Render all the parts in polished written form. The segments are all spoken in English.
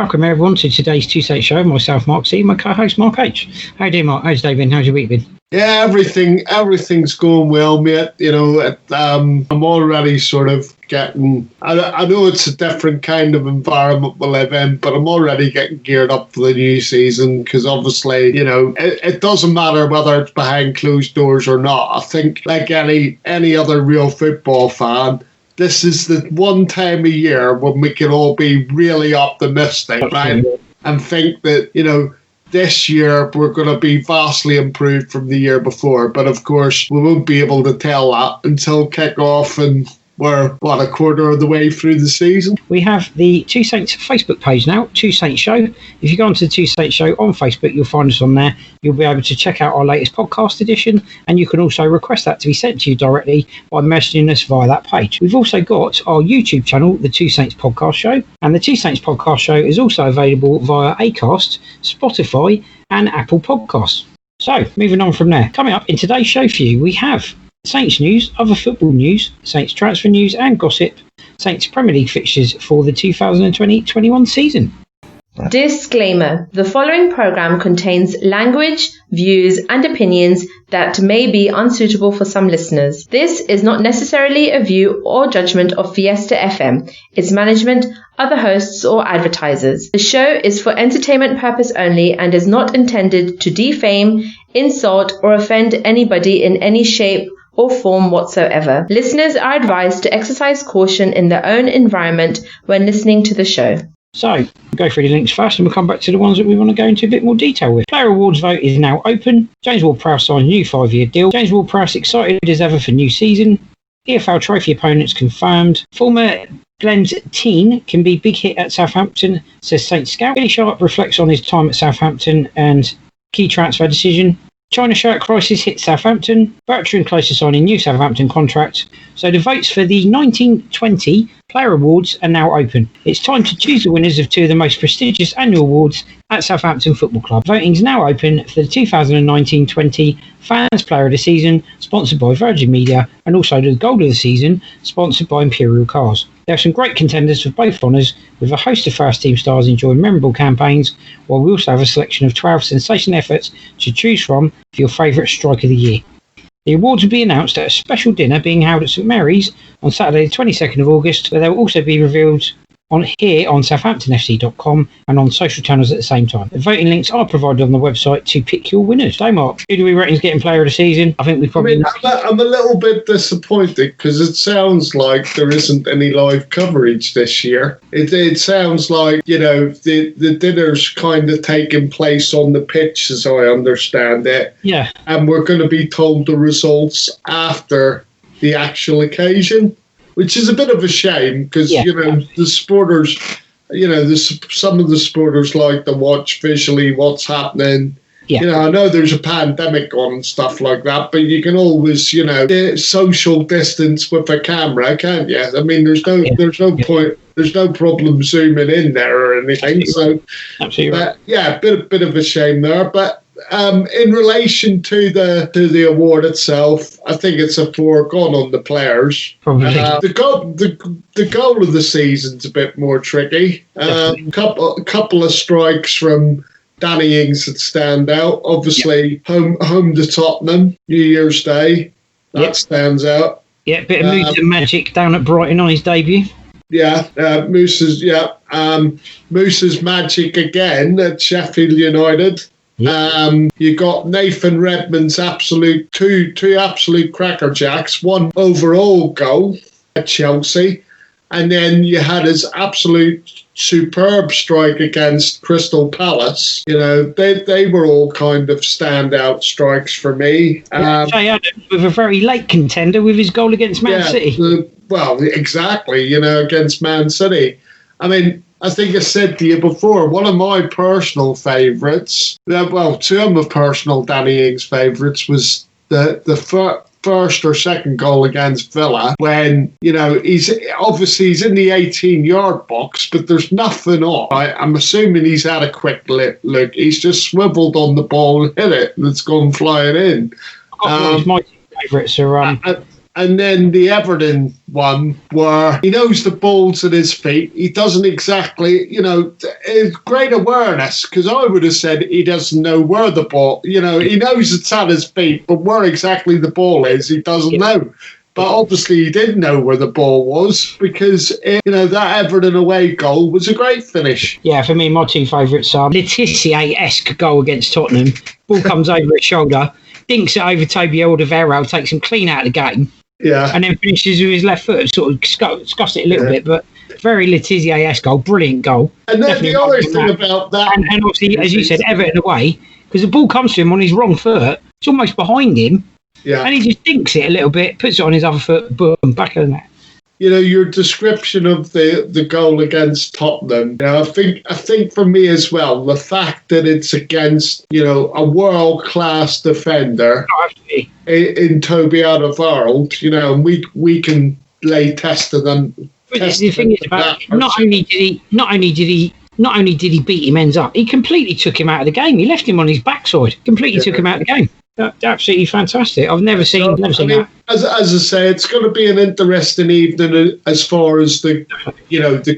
welcome everyone to today's Two Saints Show. Myself, Mark C, my co-host Mark H. How you doing, Mark? How's David? How's your week been? Yeah, everything's going well, mate. You know, I'm already sort of getting. I know it's a different kind of environment we live in, but I'm already getting geared up for the new season because obviously, you know, it doesn't matter whether it's behind closed doors or not. I think, like any other real football fan, this is the one time a year when we can all be really optimistic, right? And think that, you know, this year we're going to be vastly improved from the year before. But of course, we won't be able to tell that until kick-off and we're, a quarter of the way through the season. We have the Two Saints Facebook page now, Two Saints Show. If you go onto the Two Saints Show on Facebook, you'll find us on there. You'll be able to check out our latest podcast edition, and you can also request that to be sent to you directly by messaging us via that page. We've also got our YouTube channel, the Two Saints Podcast Show, and the Two Saints Podcast Show is also available via Acast, Spotify, and Apple Podcasts. So, moving on from there. Coming up in today's show for you, we have Saints news, other football news, Saints transfer news and gossip, Saints Premier League fixtures for the 2020-21 season. Disclaimer. The following program contains language, views and opinions that may be unsuitable for some listeners. This is not necessarily a view or judgment of Fiesta FM, its management, other hosts or advertisers. The show is for entertainment purpose only and is not intended to defame, insult or offend anybody in any shape or form whatsoever. Listeners are advised to exercise caution in their own environment when listening to the show. So, we'll go through the links first and we'll come back to the ones that we want to go into a bit more detail with. Player Awards vote is now open. James Ward-Prowse signed a new 5-year deal. James Ward-Prowse excited as ever for new season. EFL Trophy opponents confirmed. Former Glenn's teen can be big hit at Southampton, says Saints scout. Billy Sharp reflects on his time at Southampton and key transfer decision. China shirt crisis hit Southampton. Bertrand close to signing new Southampton contract. So the votes for the 1920 Player Awards are now open. It's time to choose the winners of two of the most prestigious annual awards at Southampton Football Club. Voting is now open for the 2019-20 Fans Player of the Season, sponsored by Virgin Media, and also the Goal of the Season, sponsored by Imperial Cars. There are some great contenders for both honours, with a host of first team stars enjoying memorable campaigns, while we also have a selection of 12 sensational efforts to choose from for your favourite strike of the year. The awards will be announced at a special dinner being held at St Mary's on Saturday the 22nd of August, where they will also be revealed on SouthamptonFC.com and on social channels at the same time. The voting links are provided on the website to pick your winners. So Mark, who do we reckon is getting Player of the Season? I think we probably... I'm a little bit disappointed because it sounds like there isn't any live coverage this year. It sounds like, you know, the dinner's kind of taking place on the pitch as I understand it. Yeah. And we're going to be told the results after the actual occasion, which is a bit of a shame because, you know, the supporters, you know, some of the supporters like to watch visually what's happening. Yeah. You know, I know there's a pandemic on and stuff like that, but you can always, you know, social distance with a camera, can't you? I mean, there's no point, there's no problem zooming in there or anything. Absolutely right. Yeah, a bit of a shame there, but. In relation to the award itself, I think it's a foregone on the players. Probably. The goal of the season's a bit more tricky. Couple of strikes from Danny Ings that stand out. Obviously, home to Tottenham, New Year's Day. That stands out. Yeah, bit of Moose and magic down at Brighton on his debut. Yeah, Moose's magic again at Sheffield United. You got Nathan Redmond's two absolute crackerjacks, one overall goal at Chelsea, and then you had his absolute superb strike against Crystal Palace. You know, they were all kind of standout strikes for me. Jay Adams with a very late contender with his goal against Man City. Well, exactly, you know, against Man City. I mean, I think I said to you before, one of my personal favourites, two of my personal Danny Ings favourites was the first or second goal against Villa when, you know, he's in the 18-yard box, but there's nothing on. I'm assuming he's had a quick look. He's just swiveled on the ball and hit it, and it's gone flying in. My favourites are... And then the Everton one, where he knows the ball's at his feet. He doesn't exactly, great awareness, because I would have said he doesn't know where the ball, he knows it's at his feet, but where exactly the ball is, he doesn't know. But obviously he did know where the ball was, because, that Everton away goal was a great finish. Yeah, for me, my two favourites are Letizia-esque goal against Tottenham. Ball comes over his shoulder, dinks it over Toby Alderweireld, takes him clean out of the game. Yeah. And then finishes with his left foot, sort of scuffs it a little bit, but very Letizia-esque goal, brilliant goal. And then the other thing about that... And obviously, as you said, Everton away, because the ball comes to him on his wrong foot, it's almost behind him, and he just dinks it a little bit, puts it on his other foot, boom, back of the net. Your description of the goal against Tottenham, I think for me as well, the fact that it's against, a world-class defender in Toby Alderweireld, and we can lay test to them. The thing is about not only did he beat him ends up, he completely took him out of the game. He left him on his backside, completely took him out of the game. Absolutely fantastic. I've never seen that. As I say, it's going to be an interesting evening as far as the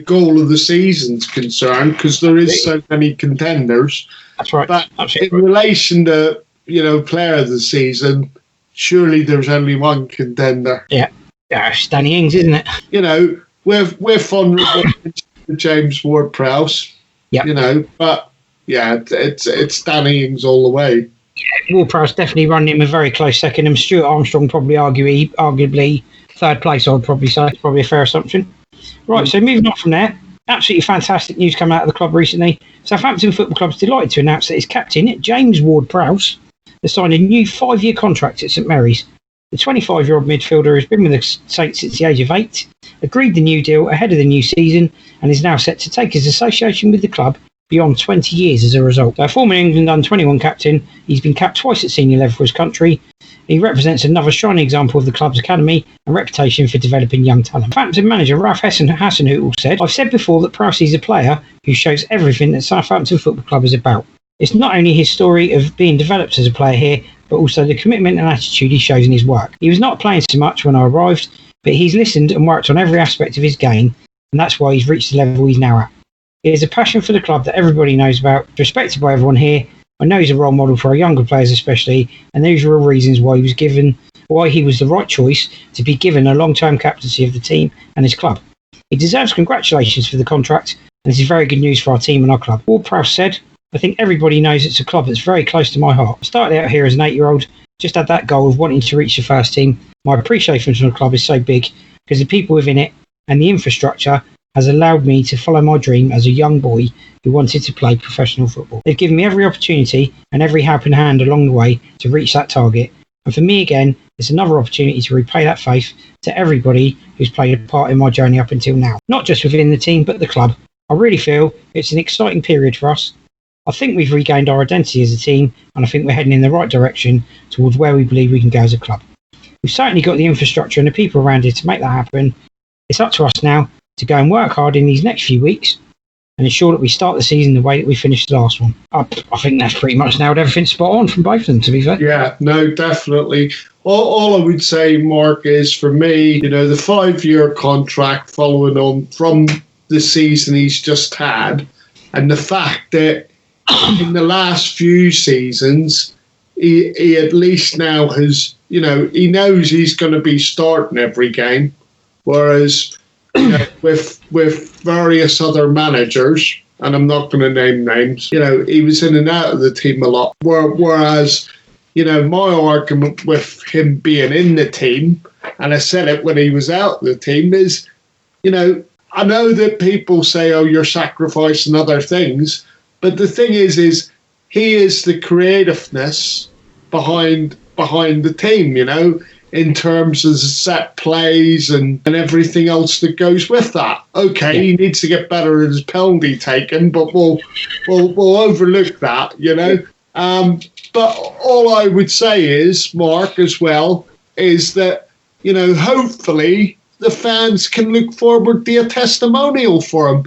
goal of the season's concerned, because there is so many contenders. That's right. But in relation to player of the season, surely there's only one contender. Yeah, it's Danny Ings, isn't it? We're vulnerable to James Ward-Prowse. Yeah. But it's Danny Ings all the way. Yeah, Ward-Prowse definitely running him a very close second, and Stuart Armstrong probably arguably third place, I would probably say. It's probably a fair assumption. Right, so moving on from there, absolutely fantastic news coming out of the club recently. Southampton Football Club's delighted to announce that his captain, James Ward-Prowse, has signed a new 5-year contract at St Mary's. The 25-year-old midfielder has been with the Saints since the age of 8, agreed the new deal ahead of the new season, and is now set to take his association with the club beyond 20 years as a result. A former England under-21 captain, he's been capped twice at senior level for his country. He represents another shining example of the club's academy and reputation for developing young talent. Southampton manager Ralph Hasenhüttl said, "I've said before that Prowse is a player who shows everything that Southampton Football Club is about. It's not only his story of being developed as a player here, but also the commitment and attitude he shows in his work. He was not playing so much when I arrived, but he's listened and worked on every aspect of his game, and that's why he's reached the level he's now at. He has a passion for the club that everybody knows about, respected by everyone here. I know he's a role model for our younger players especially, and those are all reasons why he was the right choice to be given a long-term captaincy of the team and his club. He deserves congratulations for the contract, and this is very good news for our team and our club." Ward-Prowse said, "I think everybody knows it's a club that's very close to my heart. I started out here as an 8-year-old, just had that goal of wanting to reach the first team. My appreciation for the club is so big because the people within it and the infrastructure has allowed me to follow my dream as a young boy who wanted to play professional football. They've given me every opportunity and every helping hand along the way to reach that target. And for me again, it's another opportunity to repay that faith to everybody who's played a part in my journey up until now. Not just within the team, but the club. I really feel it's an exciting period for us. I think we've regained our identity as a team, and I think we're heading in the right direction towards where we believe we can go as a club. We've certainly got the infrastructure and the people around here to make that happen. It's up to us now to go and work hard in these next few weeks and ensure that we start the season the way that we finished the last one." I think that's pretty much nailed everything spot on from both of them, to be fair. Yeah, no, definitely. All I would say, Mark, is for me, the 5-year contract following on from the season he's just had, and the fact that in the last few seasons, he at least now has, he knows he's going to be starting every game, whereas with various other managers, and I'm not going to name names, he was in and out of the team a lot. Whereas, my argument with him being in the team, and I said it when he was out of the team, is, I know that people say, oh, you're sacrificing other things, but the thing is he is the creativeness behind the team, in terms of set plays and everything else that goes with that. Okay, he needs to get better at his penalty taken, but we'll overlook that, But all I would say is, Mark, as well, is that, hopefully the fans can look forward to a testimonial for him.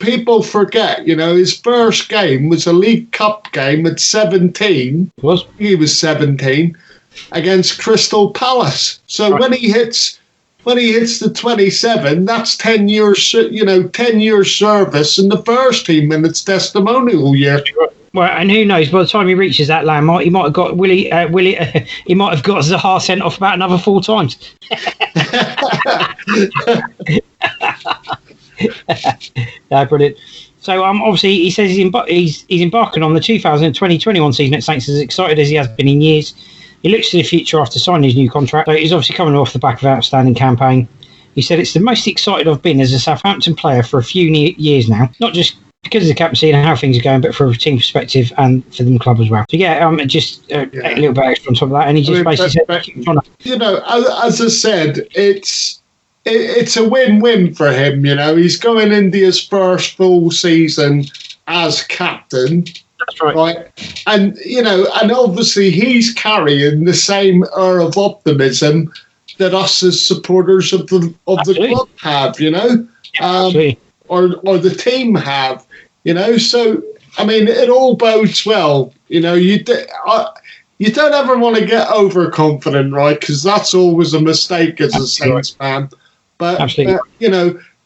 People forget, his first game was a League Cup game at 17. Was? He was 17. against Crystal Palace. So when he hits the 27, that's 10 years, 10 years service in the first team in its testimonial year. Well, and who knows? By the time he reaches that landmark, he might have got Willie. He might have got Zaha sent off about another 4 times. Brilliant. So obviously he says he's embarking on the 2020-21 season at Saints as excited as he has been in years. He looks to the future after signing his new contract. So he's obviously coming off the back of an outstanding campaign. He said, "It's the most excited I've been as a Southampton player for a few years now. Not just because of the captaincy and how things are going, but from a team perspective and for the club as well." So just a little bit extra on top of that. And he just basically said, as I said, it's a win-win for him. He's going into his first full season as captain. That's right. And and obviously he's carrying the same air of optimism that us as supporters of the club have, or the team have, So I mean, it all bodes well. You don't ever want to get overconfident, right? Because that's always a mistake as a Saints fan. But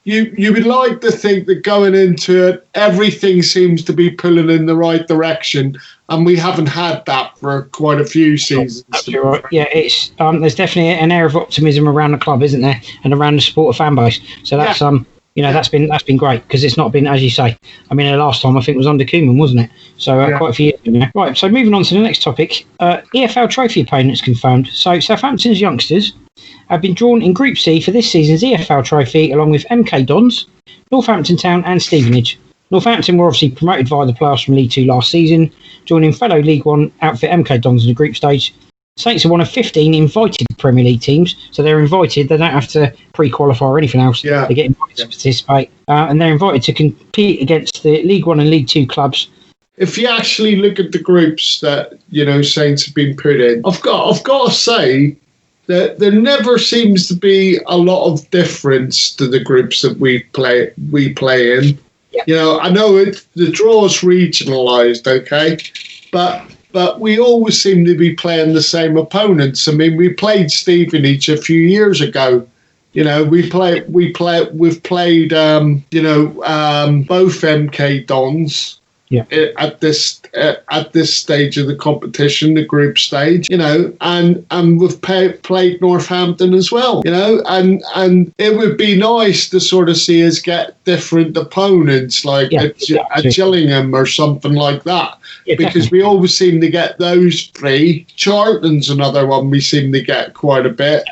you would like to think that going into it, everything seems to be pulling in the right direction, and we haven't had that for quite a few seasons. Absolutely right. Yeah, it's there's definitely an air of optimism around the club, isn't there, and around the supporter fan base. So that's that's been great because it's not been, as you say. I mean, the last time I think was under Koeman, wasn't it? So quite a few years ago. Right. So moving on to the next topic, EFL Trophy opponents confirmed. So Southampton's youngsters have been drawn in Group C for this season's EFL Trophy, along with MK Dons, Northampton Town and Stevenage. Northampton were obviously promoted via the playoffs from League 2 last season, joining fellow League 1 outfit MK Dons in the group stage. Saints are one of 15 invited Premier League teams, so they're invited. They don't have to pre-qualify or anything else. They get invited to participate, and they're invited to compete against the League 1 and League 2 clubs. If you actually look at the groups that Saints have been put in, I've got to say that there never seems to be a lot of difference to the groups that we play in. Yeah. I know the draw's regionalised, okay, but we always seem to be playing the same opponents. I mean, we played Stevenage a few years ago. We've played both MK Dons. Yeah. At this stage of the competition, the group stage, and we've played Northampton as well, and it would be nice to sort of see us get different opponents like a Gillingham or something like that, because we always seem to get those three. Charlton's another one we seem to get quite a bit.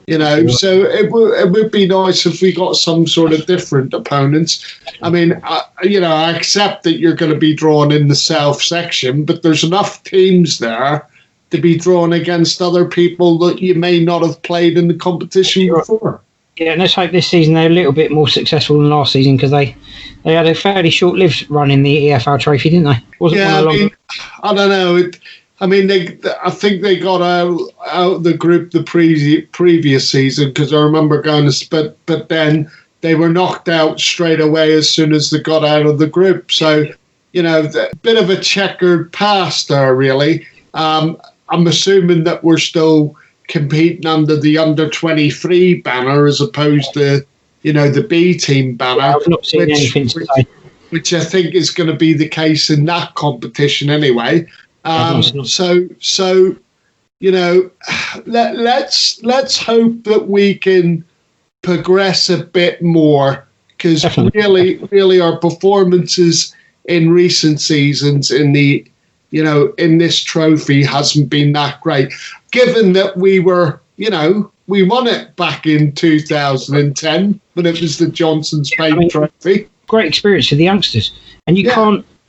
So it would be nice if we got some sort of different opponents. I mean, I accept that you're going to be drawn in the South section, but there's enough teams there to be drawn against other people that you may not have played in the competition before. Yeah, and let's hope this season they're a little bit more successful than last season, because they had a fairly short-lived run in the EFL Trophy, didn't they? I don't know. I think they got out the group the previous season, because I remember going to, but then they were knocked out straight away as soon as they got out of the group. So, a bit of a checkered past there, really. I'm assuming that we're still competing under the under-23 banner as opposed to, the B team banner. I've not seen anything to say. Which I think is going to be the case in that competition anyway. Let's hope that we can progress a bit more, because really our performances in recent seasons in this trophy hasn't been that great, given that we won it back in 2010 when it was the Johnson's Paint Trophy. Great experience for the youngsters, and you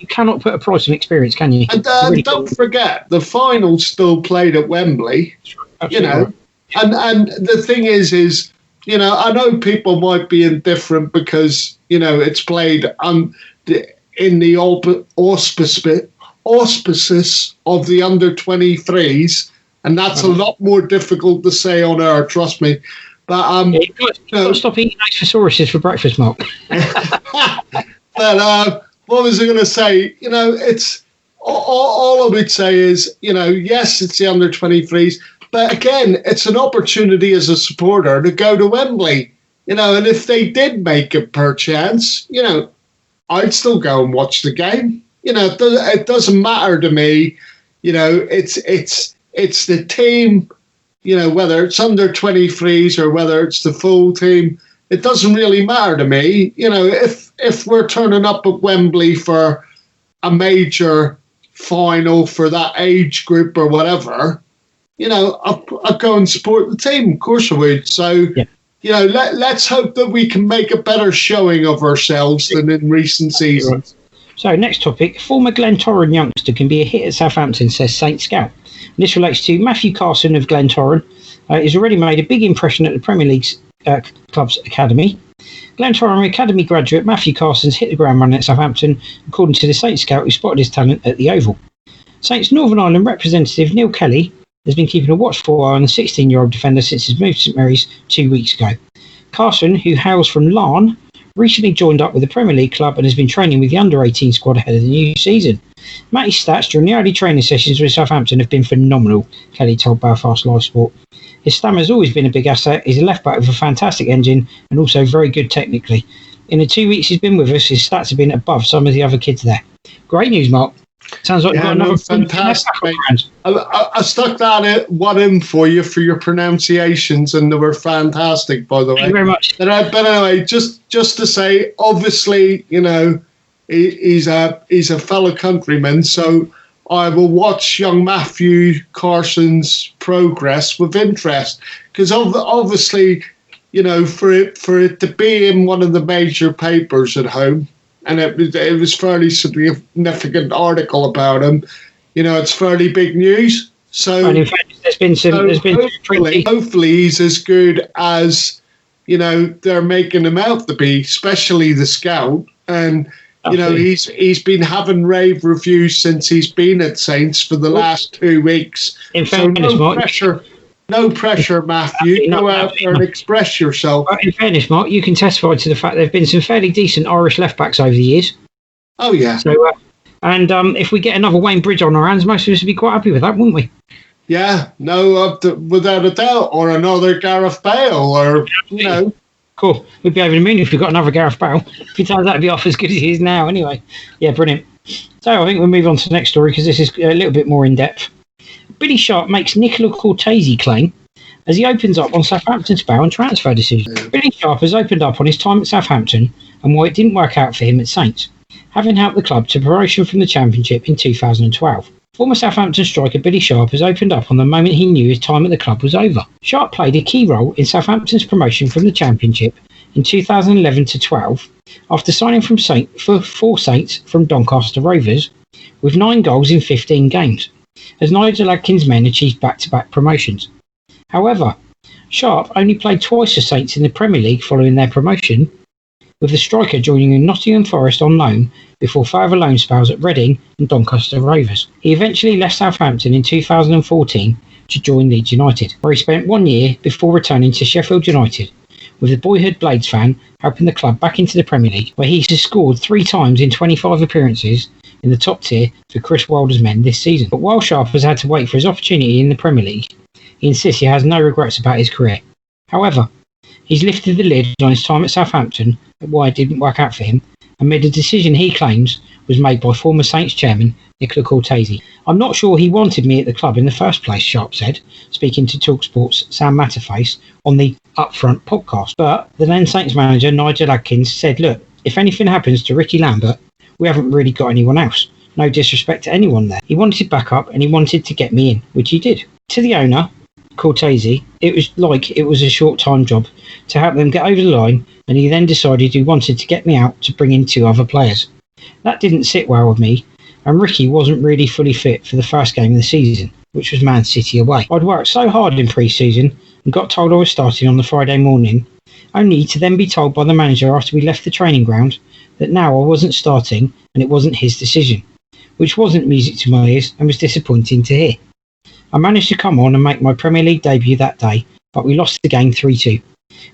cannot put a price on experience, can you? And don't forget, the final's still played at Wembley. Absolutely. And the thing is, I know people might be indifferent because it's played in the auspices of the under-23s, and that's a lot more difficult to say on air. Trust me. But you've got to stop eating those thesauruses for breakfast, Mark. But what was I going to say? all I would say is, yes, it's the under-23s, but again, it's an opportunity as a supporter to go to Wembley, and if they did make it per chance, I'd still go and watch the game. It doesn't matter to me. It's the team, whether it's under 23s or whether it's the full team. It doesn't really matter to me. If we're turning up at Wembley for a major final for that age group or whatever, I'd go and support the team. Of course I would. So, let's hope that we can make a better showing of ourselves than in recent seasons. So, next topic. Former Glentoran youngster can be a hit at Southampton, says Saint Scout. And this relates to Matthew Carson of Glentoran. He's already made a big impression at the Premier League's club's academy. Glentoran Academy graduate Matthew Carson's hit the ground running at Southampton, according to the Saints scout who spotted his talent at the Oval. Saints Northern Ireland representative Neil Kelly has been keeping a watchful eye on the 16-year-old defender since his move to St Mary's 2 weeks ago. Carson, who hails from Larne, recently joined up with the Premier League club and has been training with the under-18 squad ahead of the new season. Matty's stats during the early training sessions with Southampton have been phenomenal, Kelly told Belfast Live Sport. His stamina has always been a big asset. He's a left-back with a fantastic engine and also very good technically. In the 2 weeks he's been with us, his stats have been above some of the other kids there. Great news, Mark. Sounds like you've got another fantastic. I stuck that one in for you for your pronunciations, and they were fantastic, by the way. Thank you very much. But anyway, just to say, obviously, he's a fellow countryman, so I will watch young Matthew Carson's progress with interest, because obviously, for it to be in one of the major papers at home, and it was fairly significant article about him. It's fairly big news. So, and in fact, there's been hopefully he's as good as they're making him out to be, especially the scout. And he's been having rave reviews since he's been at Saints for the last 2 weeks. In fairness, Mark, no pressure, Matthew. Go out there and express yourself. In fairness, Mark, you can testify to the fact there have been some fairly decent Irish left-backs over the years. Oh, yeah. So, if we get another Wayne Bridge on our hands, most of us would be quite happy with that, wouldn't we? Yeah, no, without a doubt. Or another Gareth Bale, or, Cool. We'd be over the moon if we got another Gareth Bale. If he turns out to be off as good as he is now, anyway. Yeah, brilliant. So, I think we'll move on to the next story, because this is a little bit more in-depth. Billy Sharp makes Nicola Cortese claim as he opens up on Southampton's bow and transfer decision. Billy Sharp has opened up on his time at Southampton and why it didn't work out for him at Saints, having helped the club to promotion from the Championship in 2012. Former Southampton striker Billy Sharp has opened up on the moment he knew his time at the club was over. Sharp played a key role in Southampton's promotion from the Championship in 2011 to 12 after signing for Saints from Doncaster Rovers with 9 goals in 15 games, as Nigel Adkins' men achieved back-to-back promotions. However, Sharp only played twice for Saints in the Premier League following their promotion, with the striker joining in Nottingham Forest on loan before further loan spells at Reading and Doncaster Rovers. He eventually left Southampton in 2014 to join Leeds United, where he spent 1 year before returning to Sheffield United, with the boyhood Blades fan helping the club back into the Premier League, where he has scored 3 times in 25 appearances in the top tier for Chris Wilder's men this season. But while Sharp has had to wait for his opportunity in the Premier League, he insists he has no regrets about his career. However, he's lifted the lid on his time at Southampton and why it didn't work out for him, amid a decision he claims was made by former Saints chairman Nicola Cortese. I'm not sure he wanted me at the club in the first place, Sharp said, speaking to TalkSport's Sam Matterface on the Upfront podcast. But the then Saints manager Nigel Adkins said, look, if anything happens to Ricky Lambert, we haven't really got anyone else. No disrespect to anyone there. He wanted backup and he wanted to get me in, which he did. To the owner, Cortese, it was like it was a short-time job to help them get over the line, and he then decided he wanted to get me out to bring in 2 other players. That didn't sit well with me, and Ricky wasn't really fully fit for the first game of the season, which was Man City away. I'd worked so hard in pre-season and got told I was starting on the Friday morning, only to then be told by the manager after we left the training ground that now I wasn't starting and it wasn't his decision, which wasn't music to my ears and was disappointing to hear. I managed to come on and make my Premier League debut that day, but we lost the game 3-2.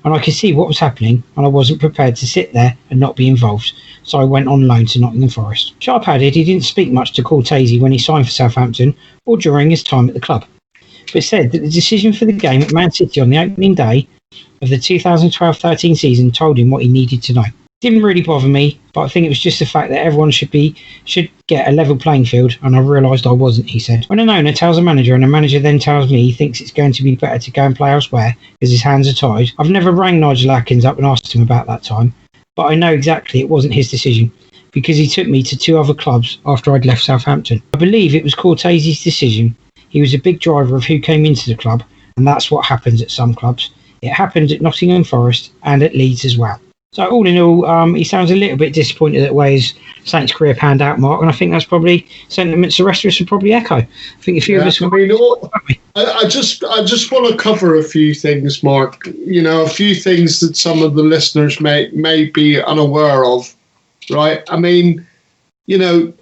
and I could see what was happening, and I wasn't prepared to sit there and not be involved, so I went on loan to Nottingham Forest. Sharp added he didn't speak much to Cortese when he signed for Southampton or during his time at the club, but said that the decision for the game at Man City on the opening day of the 2012-13 season told him what he needed to know. Didn't really bother me, but I think it was just the fact that everyone should get a level playing field, and I realised I wasn't, he said. When an owner tells a manager and a manager then tells me he thinks it's going to be better to go and play elsewhere because his hands are tied, I've never rang Nigel Atkins up and asked him about that time, but I know exactly it wasn't his decision because he took me to 2 other clubs after I'd left Southampton. I believe it was Cortese's decision. He was a big driver of who came into the club, and that's what happens at some clubs. It happened at Nottingham Forest and at Leeds as well. So all in all, he sounds a little bit disappointed at the way his Saints career panned out, Mark, and I think that's probably sentiments the rest of us would probably echo. I think a few of us would. I just want to cover a few things, Mark. You know, a few things that some of the listeners may be unaware of, right? I mean, you know,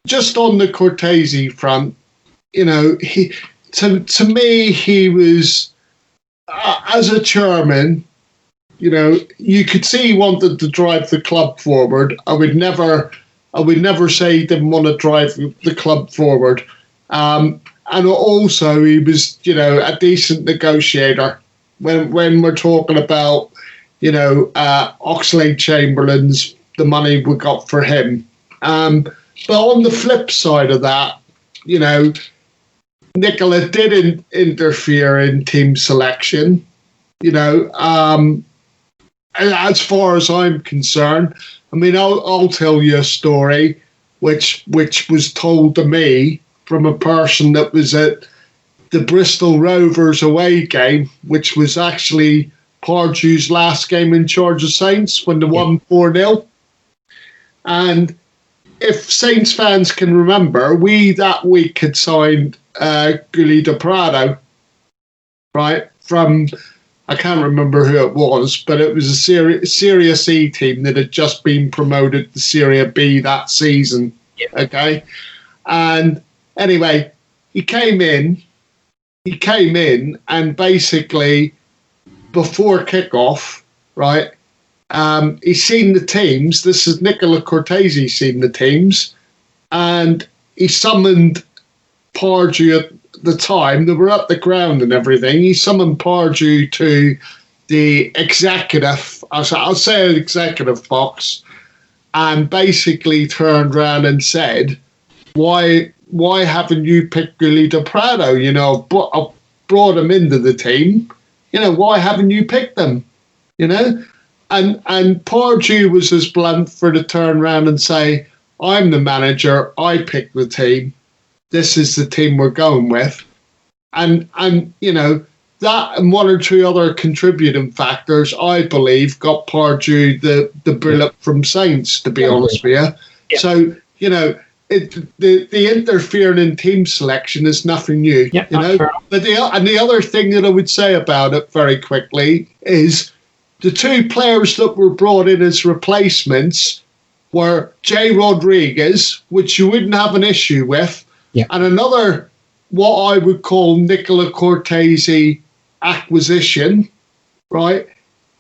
just on the Cortese front, you know, to me, he was, as a chairman, you know, you could see he wanted to drive the club forward. I would never say he didn't want to drive the club forward. And also he was, you know, a decent negotiator when we're talking about, you know, Oxlade-Chamberlain's, the money we got for him. But on the flip side of that, you know, Nicola did interfere in team selection, you know, as far as I'm concerned. I mean, I'll tell you a story which was told to me from a person that was at the Bristol Rovers away game, which was actually Pardew's last game in charge of Saints when they won 4-0. And if Saints fans can remember, we that week had signed Gulli de Prado, right, from, I can't remember who it was, but it was a Serie C team that had just been promoted to Serie B that season. Yeah. Okay. And anyway, he came in and basically before kickoff, right, he's seen the teams. This is Nicola Cortese seen the teams, and he summoned Pardew at the time. They were at the ground and everything. He summoned Pardew to the executive, I'll say executive box, and basically turned around and said, why haven't you picked Gulli de Prado? You know, I brought him into the team. You know, why haven't you picked them? You know? And Pardew was as blunt for to turn around and say, I'm the manager, I picked the team. This is the team we're going with. And you know, that and one or two other contributing factors, I believe, got Pardew the bullet from Saints, to be honest with you. Yeah. So, you know, the interfering in team selection is nothing new. Yeah, you know? But the other thing that I would say about it very quickly is the 2 players that were brought in as replacements were Jay Rodriguez, which you wouldn't have an issue with, and another, what I would call Nicola Cortese acquisition, right,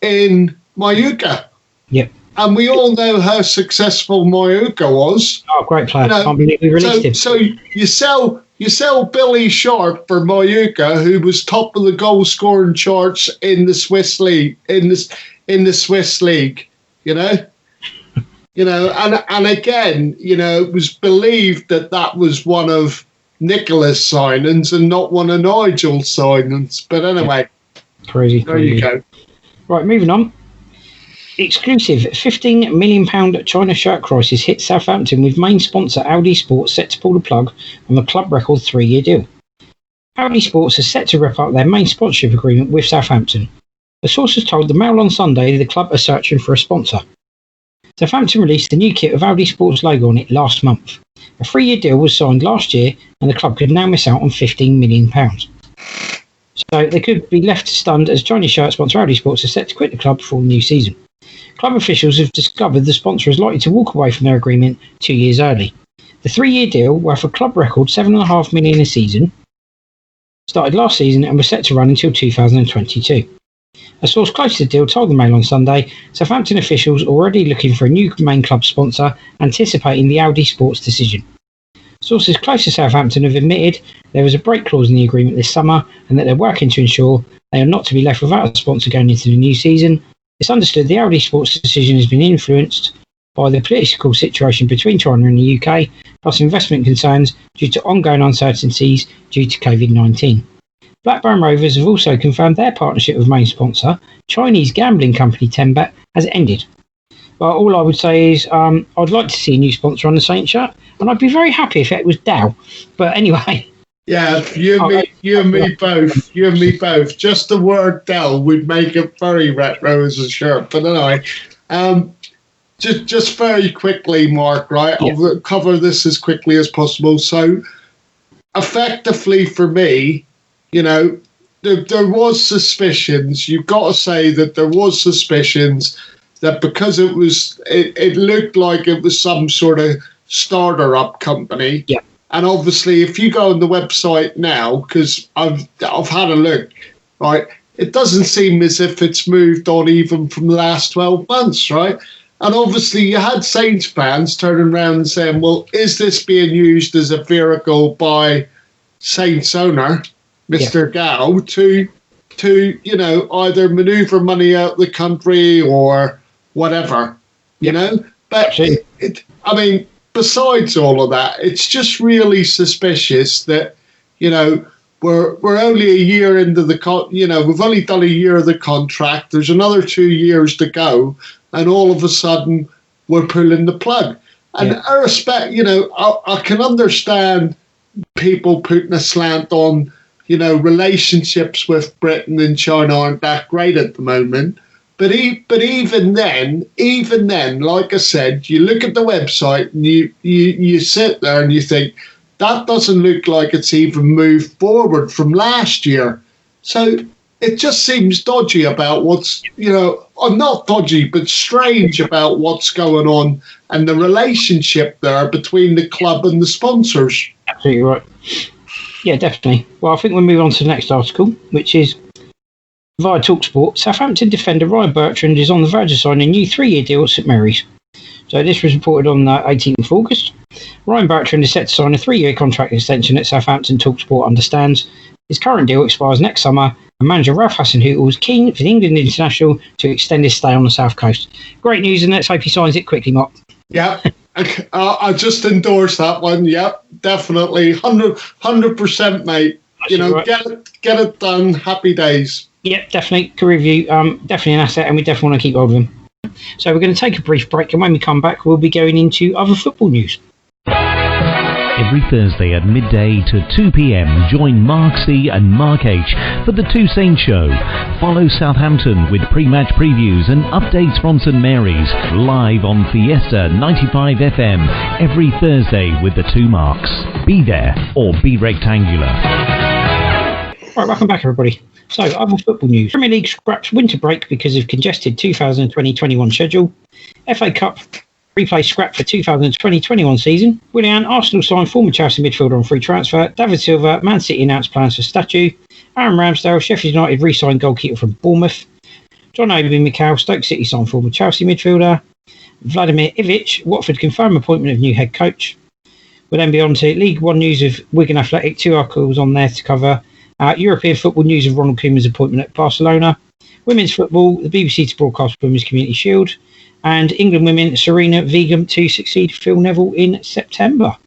in Mayuka. Yep. And we all know how successful Mayuka was. Oh, great player. You know, can't believe we released him. So you sell Billy Sharp for Mayuka, who was top of the goal scoring charts in the Swiss league, in the Swiss league, you know? You know, and again, you know, it was believed that was one of Nicola's signings and not one of Nigel's signings. But anyway, crazy. There you go. Right, moving on. Exclusive £15 million China shirt crisis hits Southampton, with main sponsor Audi Sports set to pull the plug on the club record 3-year deal. Audi Sports are set to wrap up their main sponsorship agreement with Southampton. A source has told the Mail on Sunday the club are searching for a sponsor. Southampton released a new kit with Audi Sports logo on it last month. A 3-year deal was signed last year, and the club could now miss out on £15 million. So they could be left stunned as Chinese shirt sponsor Audi Sports are set to quit the club before the new season. Club officials have discovered the sponsor is likely to walk away from their agreement 2 years early. The 3-year deal, worth a club record $7.5 million a season, started last season and was set to run until 2022. A source close to the deal told the Mail on Sunday Southampton officials already looking for a new main club sponsor, anticipating the Audi Sports decision. Sources close to Southampton have admitted there was a break clause in the agreement this summer and that they're working to ensure they are not to be left without a sponsor going into the new season. It's understood the Audi Sports decision has been influenced by the political situation between China and the UK, plus investment concerns due to ongoing uncertainties due to COVID-19. Blackburn Rovers have also confirmed their partnership with main sponsor, Chinese gambling company Tenbet, has ended. Well, all I would say is I'd like to see a new sponsor on the Saints shirt, and I'd be very happy if it was Dow. But anyway. Yeah, you and me both. Just the word Dell would make it very retro as a shirt. But anyway, just very quickly, Mark, right? Yeah. I'll cover this as quickly as possible. So, effectively for me, you know, there was suspicions. You've got to say that there was suspicions that because it looked like it was some sort of starter-up company. Yeah. And obviously, if you go on the website now, because I've had a look, right, it doesn't seem as if it's moved on even from the last 12 months, right? And obviously, you had Saints fans turning around and saying, well, is this being used as a vehicle by Saints owner, Mr. Gao, to you know, either manoeuvre money out of the country or whatever, you know? But, I mean, besides all of that, it's just really suspicious that, you know, we're only a year into we've only done a year of the contract. There's another 2 years to go, and all of a sudden we're pulling the plug. And I respect, you know, I can understand people putting a slant on, you know, relationships with Britain and China aren't that great at the moment. But even then, like I said, you look at the website and you sit there and you think, that doesn't look like it's even moved forward from last year. So it just seems dodgy about what's, you know, not dodgy, but strange about what's going on and the relationship there between the club and the sponsors. Absolutely right. Yeah, definitely. Well, I think we'll move on to the next article, which is via TalkSport. Southampton defender Ryan Bertrand is on the verge of signing a new 3-year deal at St Mary's. So this was reported on the 18th of August. Ryan Bertrand is set to sign a 3-year contract extension at Southampton, TalkSport understands. His current deal expires next summer, and manager Ralph Hasenhüttl is keen for the England international to extend his stay on the South Coast. Great news, and let's hope he signs it quickly, Mark. Yeah, I just endorse that one. Yep, definitely. 100%, mate. You know, right. Get it done. Happy days. Yeah, definitely. Career review, definitely an asset, and we definitely want to keep hold of him. So we're going to take a brief break, and when we come back, we'll be going into other football news. Every Thursday at midday to 2 p.m, join Mark C and Mark H for the Two Saints Show. Follow Southampton with pre-match previews and updates from St Mary's live on Fiesta 95 FM every Thursday with the two Marks. Be there or be rectangular. Right, welcome back, everybody. So, other football news. Premier League scraps winter break because of congested 2020-21 schedule. FA Cup replay scrap for 2020-21 season. Willian, Arsenal signed former Chelsea midfielder on free transfer. David Silva, Man City announced plans for statue. Aaron Ramsdale, Sheffield United re-signed goalkeeper from Bournemouth. John Obi Mikel, Stoke City signed former Chelsea midfielder. Vladimir Ivic, Watford confirmed appointment of new head coach. We'll then be on to League One news of Wigan Athletic. 2 articles on there to cover. European football news of Ronald Koeman's appointment at Barcelona. Women's football, the BBC to broadcast Women's Community Shield. And England women, Serena Vigum to succeed Phil Neville in September.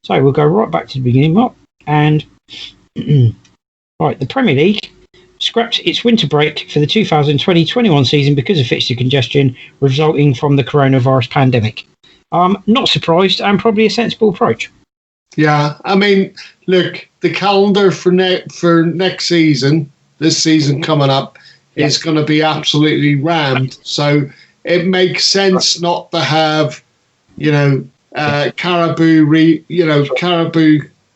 So we'll go right back to the beginning, Mark. And right, the Premier League scrapped its winter break for the 2020-21 season because of fixture congestion resulting from the coronavirus pandemic. Not surprised, and probably a sensible approach. Yeah, I mean, look, the calendar for next season, this season coming up, is going to be absolutely rammed. So it makes sense not to have, you know, Carabao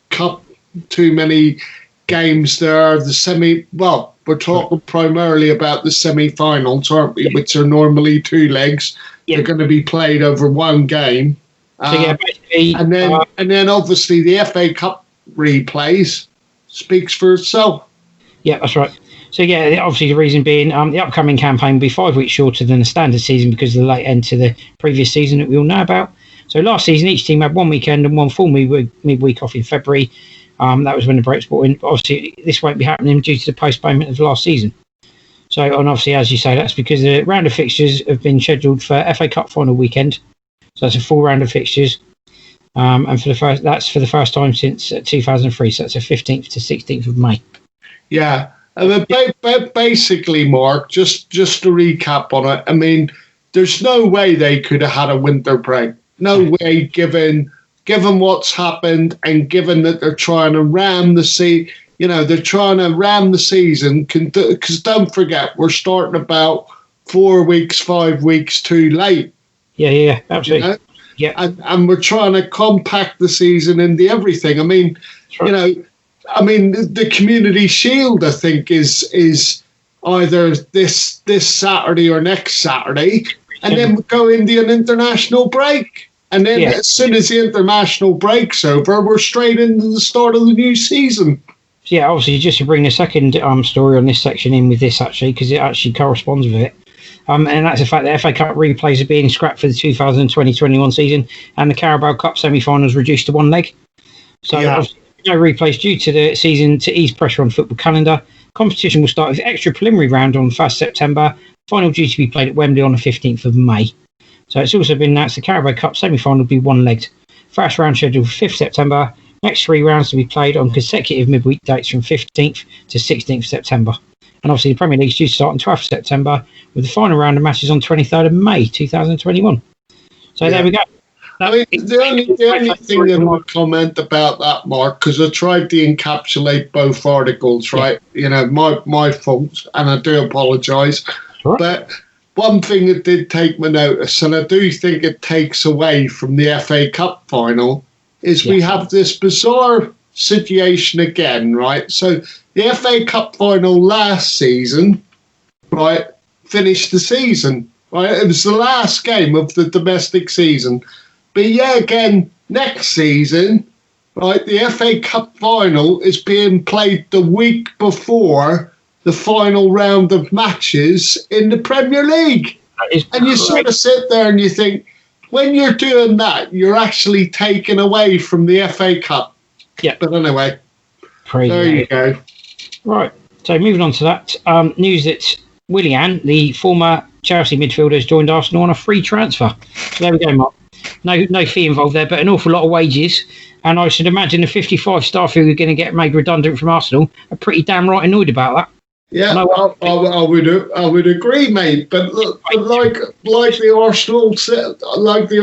Cup, too many games there. We're talking primarily about the semi-finals, aren't we? Which are normally 2 legs. Yeah. They're going to be played over 1 game. And then obviously the FA Cup replays speaks for itself. Yeah, that's right. So yeah, obviously the reason being the upcoming campaign will be 5 weeks shorter than the standard season because of the late end to the previous season that we all know about. So last season, each team had one weekend and one full midweek off in February. That was when the breaks brought in. But obviously, this won't be happening due to the postponement of last season. So, and obviously, as you say, that's because the round of fixtures have been scheduled for FA Cup final weekend. So that's a full round of fixtures. And that's for the first time since 2003. So that's the 15th to 16th of May. Yeah. I mean, basically, Mark, just to recap on it, I mean, there's no way they could have had a winter break. No way, given what's happened and given that they're trying to ram the season, because don't forget, we're starting about 4 weeks, 5 weeks too late. Yeah, absolutely. You know? Yeah. And we're trying to compact the season into everything. I mean, right. The Community Shield, I think, is either this Saturday or next Saturday, and then we go into an international break. And then as soon as the international break's over, we're straight into the start of the new season. Yeah, obviously, just to bring the second story on this section in with this, actually, because it actually corresponds with it. And that's the fact that FA Cup replays are being scrapped for the 2020-21 season, and the Carabao Cup semi-finals reduced to one leg. So, obviously, no replays due to the season to ease pressure on the football calendar. Competition will start with extra preliminary round on 1st September. Final due to be played at Wembley on the 15th of May. So it's also been announced the Carabao Cup semi-final will be one-legged. First round scheduled for 5th September. Next 3 rounds to be played on consecutive midweek dates from 15th to 16th September. And obviously the Premier League is due to start on 12th September with the final round of matches on 23rd of May 2021. So there we go. I mean, the only thing that I would comment about that, Mark, because I tried to encapsulate both articles, right? You know, my fault, and I do apologise. Right. But one thing that did take my notice, and I do think it takes away from the FA Cup final, is we have this bizarre situation again, right? So the FA Cup final last season, right, finished the season, right? It was the last game of the domestic season. But yeah, again, next season, right, the FA Cup final is being played the week before the final round of matches in the Premier League. And you sort of sit there and you think, when you're doing that, you're actually taking away from the FA Cup. Yeah. But anyway, there you go. Right. So moving on to that, news that Willian, the former Chelsea midfielder, has joined Arsenal on a free transfer. So there we go, Mark. No fee involved there, but an awful lot of wages. And I should imagine the 55 staff who are going to get made redundant from Arsenal are pretty damn right annoyed about that. Yeah, I would agree, mate. But like the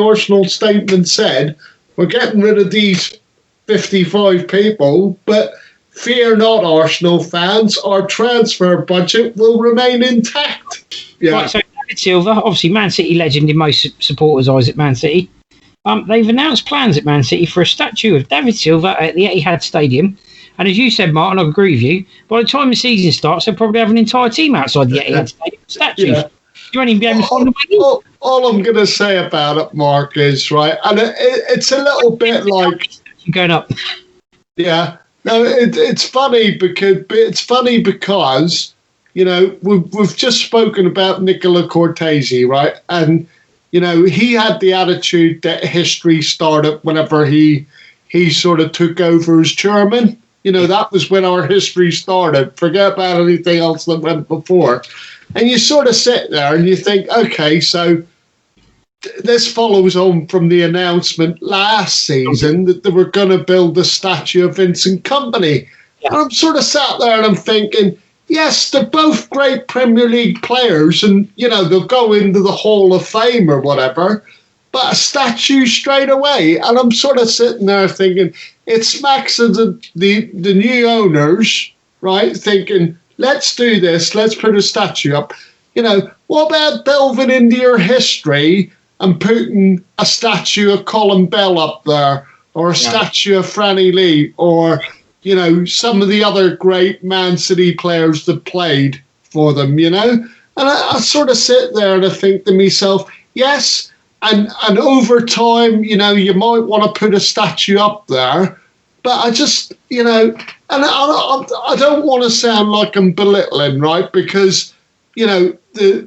Arsenal statement said, we're getting rid of these 55 people, but fear not, Arsenal fans, our transfer budget will remain intact. Yeah. Right, so David Silva, obviously Man City legend in most supporters' eyes at Man City. They've announced plans at Man City for a statue of David Silva at the Etihad Stadium. And as you said, Martin, I agree with you, by the time the season starts, they'll probably have an entire team outside the Etihad Stadium statues. Yeah. You won't even be able to find them. All I'm going to say about it, Mark, is, right, and it's a little bit like... Going up. Yeah. No, it's funny because, you know, we've just spoken about Nicola Cortese, right? And, you know, he had the attitude that history started whenever he sort of took over as chairman. You know, that was when our history started. Forget about anything else that went before. And you sort of sit there and you think, okay, so this follows on from the announcement last season that they were going to build a statue of Vincent Kompany. Yeah. And I'm sort of sat there and I'm thinking, yes, they're both great Premier League players and, you know, they'll go into the Hall of Fame or whatever, but a statue straight away. And I'm sort of sitting there thinking, it smacks of the new owners, right, thinking, let's do this, let's put a statue up. You know, what about delving into your history and putting a statue of Colin Bell up there, or a statue of Franny Lee, or, you know, some of the other great Man City players that played for them, you know? And I sort of sit there and I think to myself, yes, and over time, you know, you might want to put a statue up there, but I just, you know, and I don't want to sound like I'm belittling, right? Because, you know,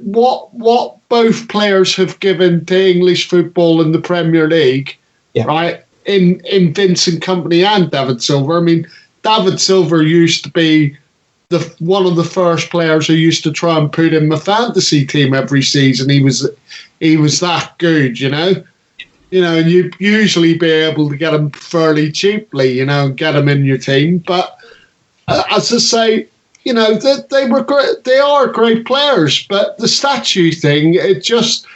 what both players have given to English football in the Premier League, right? In Vincent Kompany and David Silva. I mean, David Silva used to be one of the first players who used to try and put in my fantasy team every season. He was that good, you know. You know, and you'd usually be able to get him fairly cheaply, you know, and get him in your team. But as I say, you know, they were great. They are great players. But the statue thing, I just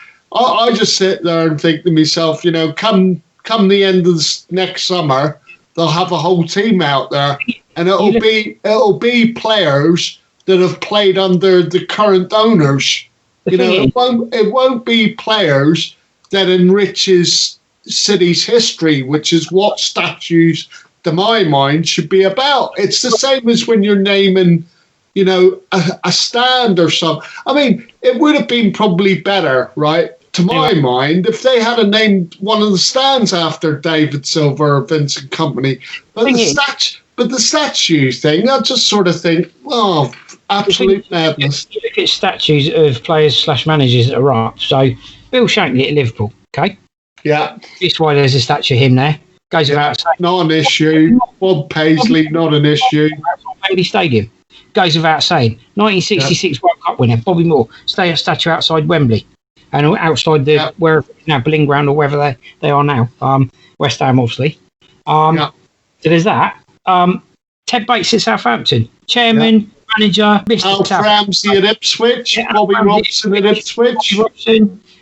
sit there and think to myself, you know, come the end of next summer, they'll have a whole team out there, and it'll be players that have played under the current owners. You know, it won't be players that enriches city's history, which is what statues, to my mind, should be about. It's the same as when you're naming, you know, a stand or something. I mean, it would have been probably better, right, to my mind, if they had named one of the stands after David Silva or Vincent Kompany. But the statue thing, I just sort of think, oh, absolute madness. You look at statues of players/managers that are up. So Bill Shankly at Liverpool, okay? Yeah. That's why there's a statue of him there. Goes without saying. Not an issue. Bob Paisley, not an issue. Bailey Stadium. Goes without saying. 1966 World Cup winner, Bobby Moore, statue outside Wembley. And outside the where now Boleyn Ground or wherever they are now. West Ham, obviously. So there's that. Ted Bates at Southampton. Chairman, manager, Mr. Alf Ramsey at Ipswich. Bobby Robson at Ipswich.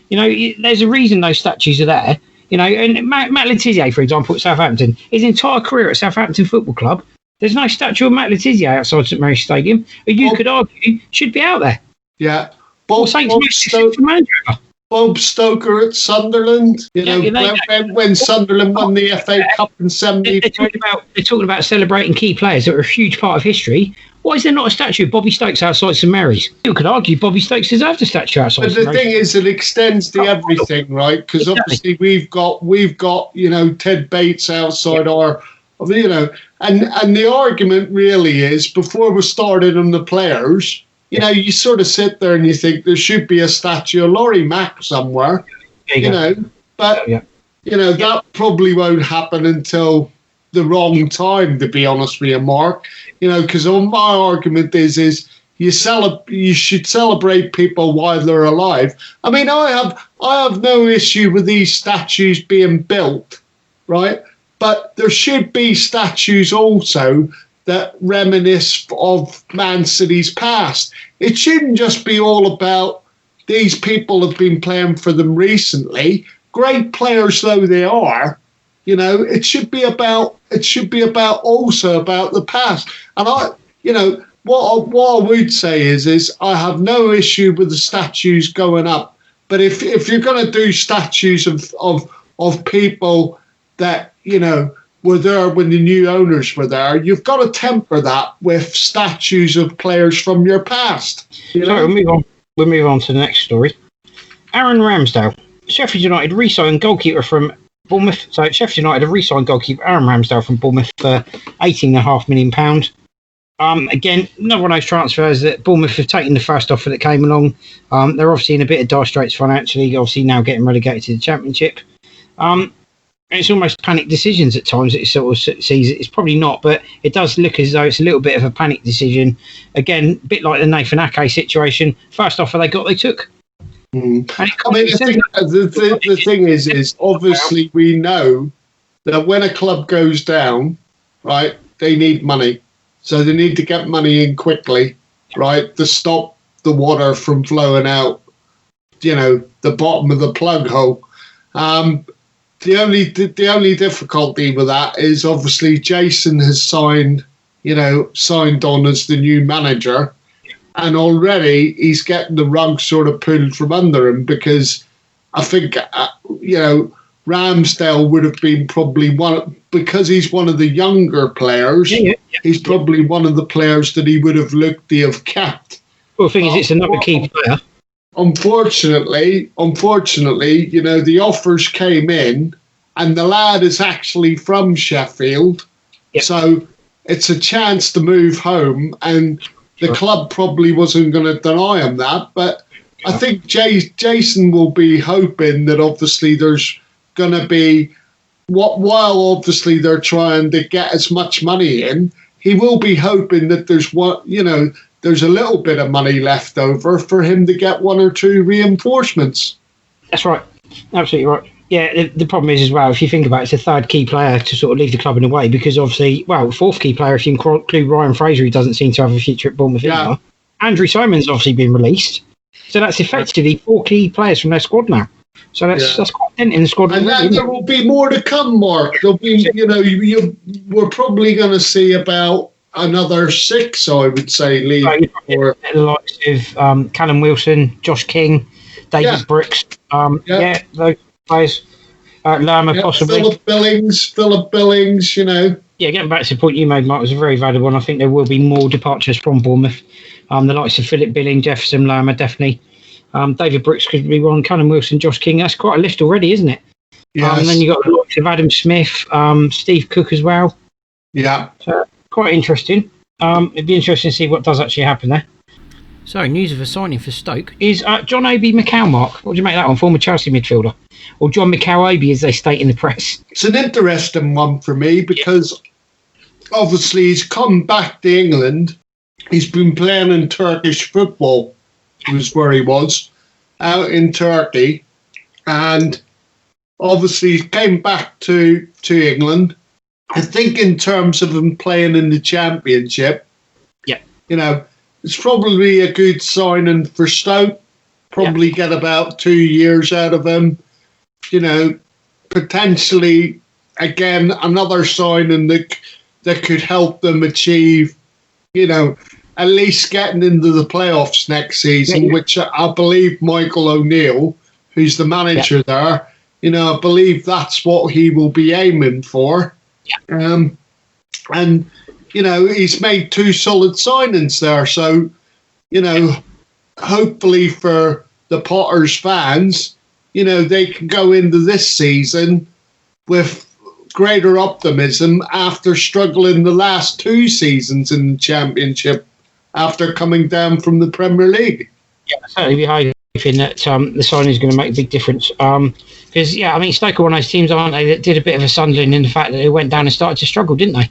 You know, there's a reason those statues are there. You know, and Matt Le Tissier, for example, at Southampton, his entire career at Southampton Football Club, there's no statue of Matt Le Tissier outside St Mary's Stadium, who you could argue should be out there. Yeah. Bob Stoker at Sunderland. You know, when Sunderland won the FA Cup in 70. They're talking about celebrating key players that are a huge part of history. Why is there not a statue of Bobby Stokes outside St Mary's? You could argue Bobby Stokes deserved a statue outside. But the thing is, it extends to everything, right? Because obviously we've got you know, Ted Bates outside our, you know, and the argument really is, before we started on the players, you know, you sort of sit there and you think there should be a statue of Laurie Mack somewhere, you know, but you know, that probably won't happen until the wrong time, to be honest with you, Mark. You know, because my argument is you should celebrate people while they're alive. I mean, I have no issue with these statues being built, right? But there should be statues also that reminisce of Man City's past. It shouldn't just be all about these people have been playing for them recently. Great players though they are, you know, it should be about also about the past. And you know, what I would say is I have no issue with the statues going up. But if you're going to do statues of people that, you know, were there when the new owners were there, you've got to temper that with statues of players from your past. You know? We'll move on to the next story. Aaron Ramsdale. Sheffield United re-signed goalkeeper from Bournemouth. So Sheffield United have re-signed goalkeeper Aaron Ramsdale from Bournemouth for £18.5 million. Again, another one of those transfers that Bournemouth have taken the first offer that came along. They're obviously in a bit of dire straits financially, obviously now getting relegated to the Championship. It's almost panic decisions at times. It sort of sees it. It's probably not, but it does look as though it's a little bit of a panic decision. Again, a bit like the Nathan Ake situation. First offer they got, they took. I mean, the thing is obviously we know that when a club goes down, right, they need money. So they need to get money in quickly, right, to stop the water from flowing out, you know, the bottom of the plug hole. The only difficulty with that is obviously Jason has signed on as the new manager, and already he's getting the rug sort of pulled from under him, because I think Ramsdale would have been probably because he's one of the younger players. He's probably one of the players that he would have looked to have kept. Well, the thing is, it's another key player. Unfortunately, you know, the offers came in, and the lad is actually from Sheffield. Yep. So it's a chance to move home, and the club probably wasn't going to deny him that. But I think Jason will be hoping that obviously there's going to be, while obviously they're trying to get as much money in, he will be hoping that there's there's a little bit of money left over for him to get 1 or 2 reinforcements. That's right. Absolutely right. Yeah, the problem is as well, if you think about it, it's a third key player to sort of leave the club in a way, because obviously, fourth key player, if you include Ryan Fraser, who doesn't seem to have a future at Bournemouth either. Andrew Simon's obviously been released. So that's effectively 4 key players from their squad now. So that's quite a dent in the squad. And there will be more to come, Mark. There'll be, we're probably going to see about another 6, I would say, leave. The likes of Callum Wilson, Josh King, David Brooks. Those players. Lerma possibly. Philip Billings, Yeah, getting back to the point you made, Mark, was a very valid one. I think there will be more departures from Bournemouth. The likes of Philip Billing, Jefferson, Lerma, definitely. David Brooks could be one. Callum Wilson, Josh King. That's quite a list already, isn't it? Yeah. And then you've got the likes of Adam Smith, Steve Cook as well. Yeah. So quite interesting. It'd be interesting to see what does actually happen there. So, news of a signing for Stoke is John Obi McCall, Mark. What do you make of that one? Former Chelsea midfielder. Or John McCall Obi, as they state in the press. It's an interesting one for me because obviously he's come back to England. He's been playing in Turkish football, was where he was, out in Turkey. And obviously he came back to England. I think in terms of him playing in the Championship, it's probably a good signing for Stoke. Probably get about 2 years out of him. Potentially, again, another signing that could help them achieve, at least getting into the playoffs next season, which I believe Michael O'Neill, who's the manager there, I believe that's what he will be aiming for. And he's made 2 solid signings there. So, hopefully for the Potters fans, they can go into this season with greater optimism after struggling the last 2 seasons in the Championship after coming down from the Premier League. Yeah, certainly be hoping that the signing is going to make a big difference. Because, Stoke are one of those teams, aren't they, that did a bit of a Sunderland in the fact that they went down and started to struggle, didn't they?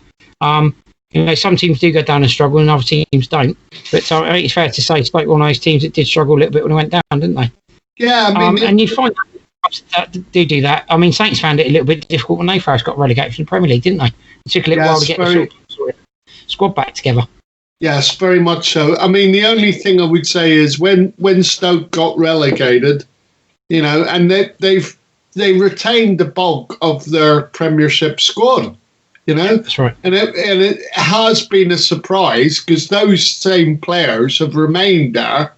Some teams do go down and struggle and other teams don't. But I think it's fair to say Stoke were one of those teams that did struggle a little bit when they went down, didn't they? Yeah, and you find that do that. Saints found it a little bit difficult when they first got relegated from the Premier League, didn't they? It took a little while to get the squad back together. Yes, very much so. The only thing I would say is when Stoke got relegated, and they retained the bulk of their Premiership squad. That's right. And it has been a surprise because those same players have remained there.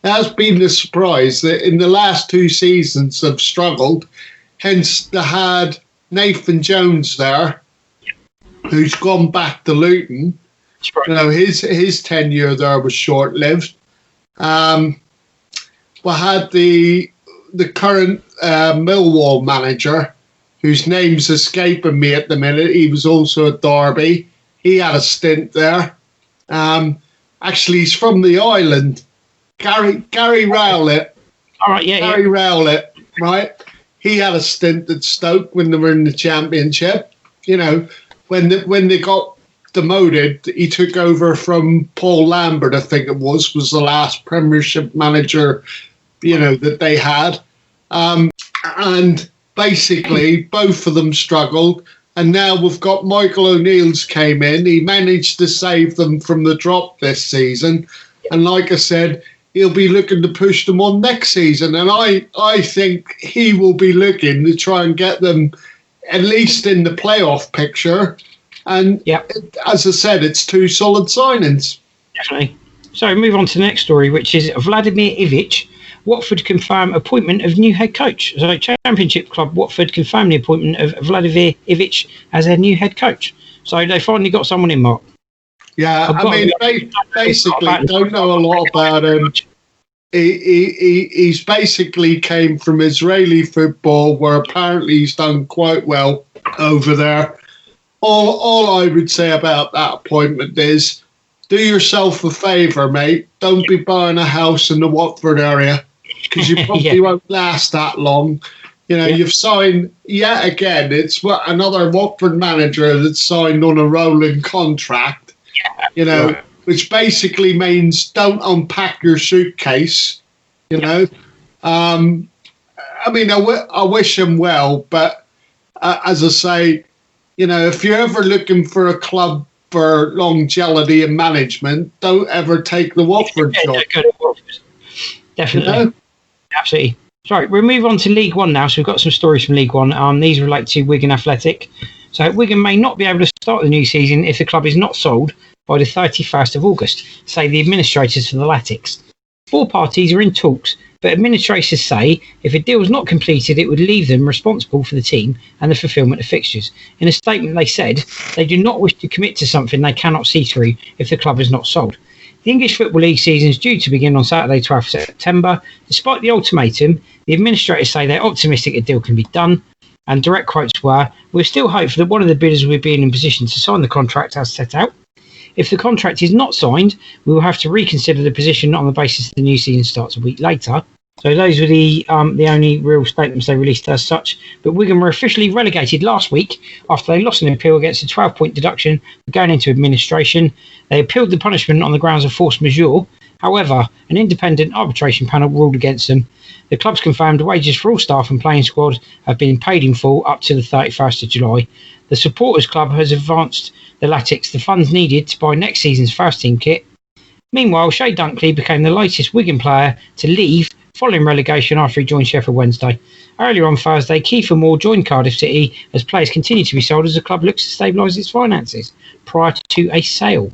It has been a surprise that in the last 2 seasons they've struggled. Hence, they had Nathan Jones there, who's gone back to Luton. Right. His tenure there was short-lived. We had the current Millwall manager, whose name's escaping me at the minute. He was also at Derby. He had a stint there. Actually, he's from the island. Gary Rowlett. All right, Gary Rowlett, right? He had a stint at Stoke when they were in the Championship. When they got demoted, he took over from Paul Lambert, I think it was the last Premiership manager, that they had. And basically, both of them struggled. And now we've got Michael O'Neill's came in. He managed to save them from the drop this season. And like I said, he'll be looking to push them on next season. And I think he will be looking to try and get them at least in the playoff picture. And as I said, it's 2 solid signings. Definitely. So move on to the next story, which is Vladimir Ivic. Watford confirm appointment of new head coach. So Championship club Watford confirmed the appointment of Vladimir Ivic as their new head coach. So they finally got someone in, Mark. Yeah, basically don't know a lot about him. He's basically came from Israeli football, where apparently he's done quite well over there. all I would say about that appointment is do yourself a favour, mate. Don't be buying a house in the Watford area because you probably won't last that long. You know, you've signed, yet again, it's another Watford manager that's signed on a rolling contract, you know, which basically means don't unpack your suitcase, you know. I mean, I wish him well, but as I say, you know, if you're ever looking for a club for longevity and management, don't ever take the Watford job. Definitely. You know? Absolutely. Sorry, we'll move on to League One now. So we've got some stories from League One. These relate to Wigan Athletic. So Wigan may not be able to start the new season if the club is not sold by the 31st of August, say the administrators for the Latics. 4 parties are in talks, but administrators say if a deal is not completed, it would leave them responsible for the team and the fulfilment of fixtures. In a statement, they said they do not wish to commit to something they cannot see through if the club is not sold. The English Football League season is due to begin on Saturday, 12th September. Despite the ultimatum, the administrators say they're optimistic a deal can be done, and direct quotes were, "We're still hopeful that one of the bidders will be in a position to sign the contract as set out. If the contract is not signed, we will have to reconsider the position on the basis the new season starts a week later." So those were the only real statements they released as such. But Wigan were officially relegated last week after they lost an appeal against a 12-point deduction for going into administration. They appealed the punishment on the grounds of force majeure. However, an independent arbitration panel ruled against them. The club's confirmed wages for all staff and playing squad have been paid in full up to the 31st of July. The supporters club has advanced the Latics the funds needed to buy next season's first team kit. Meanwhile, Shay Dunkley became the latest Wigan player to leave following relegation after he joined Sheffield Wednesday. Earlier on Thursday, Kiefer Moore joined Cardiff City as players continue to be sold as the club looks to stabilise its finances prior to a sale.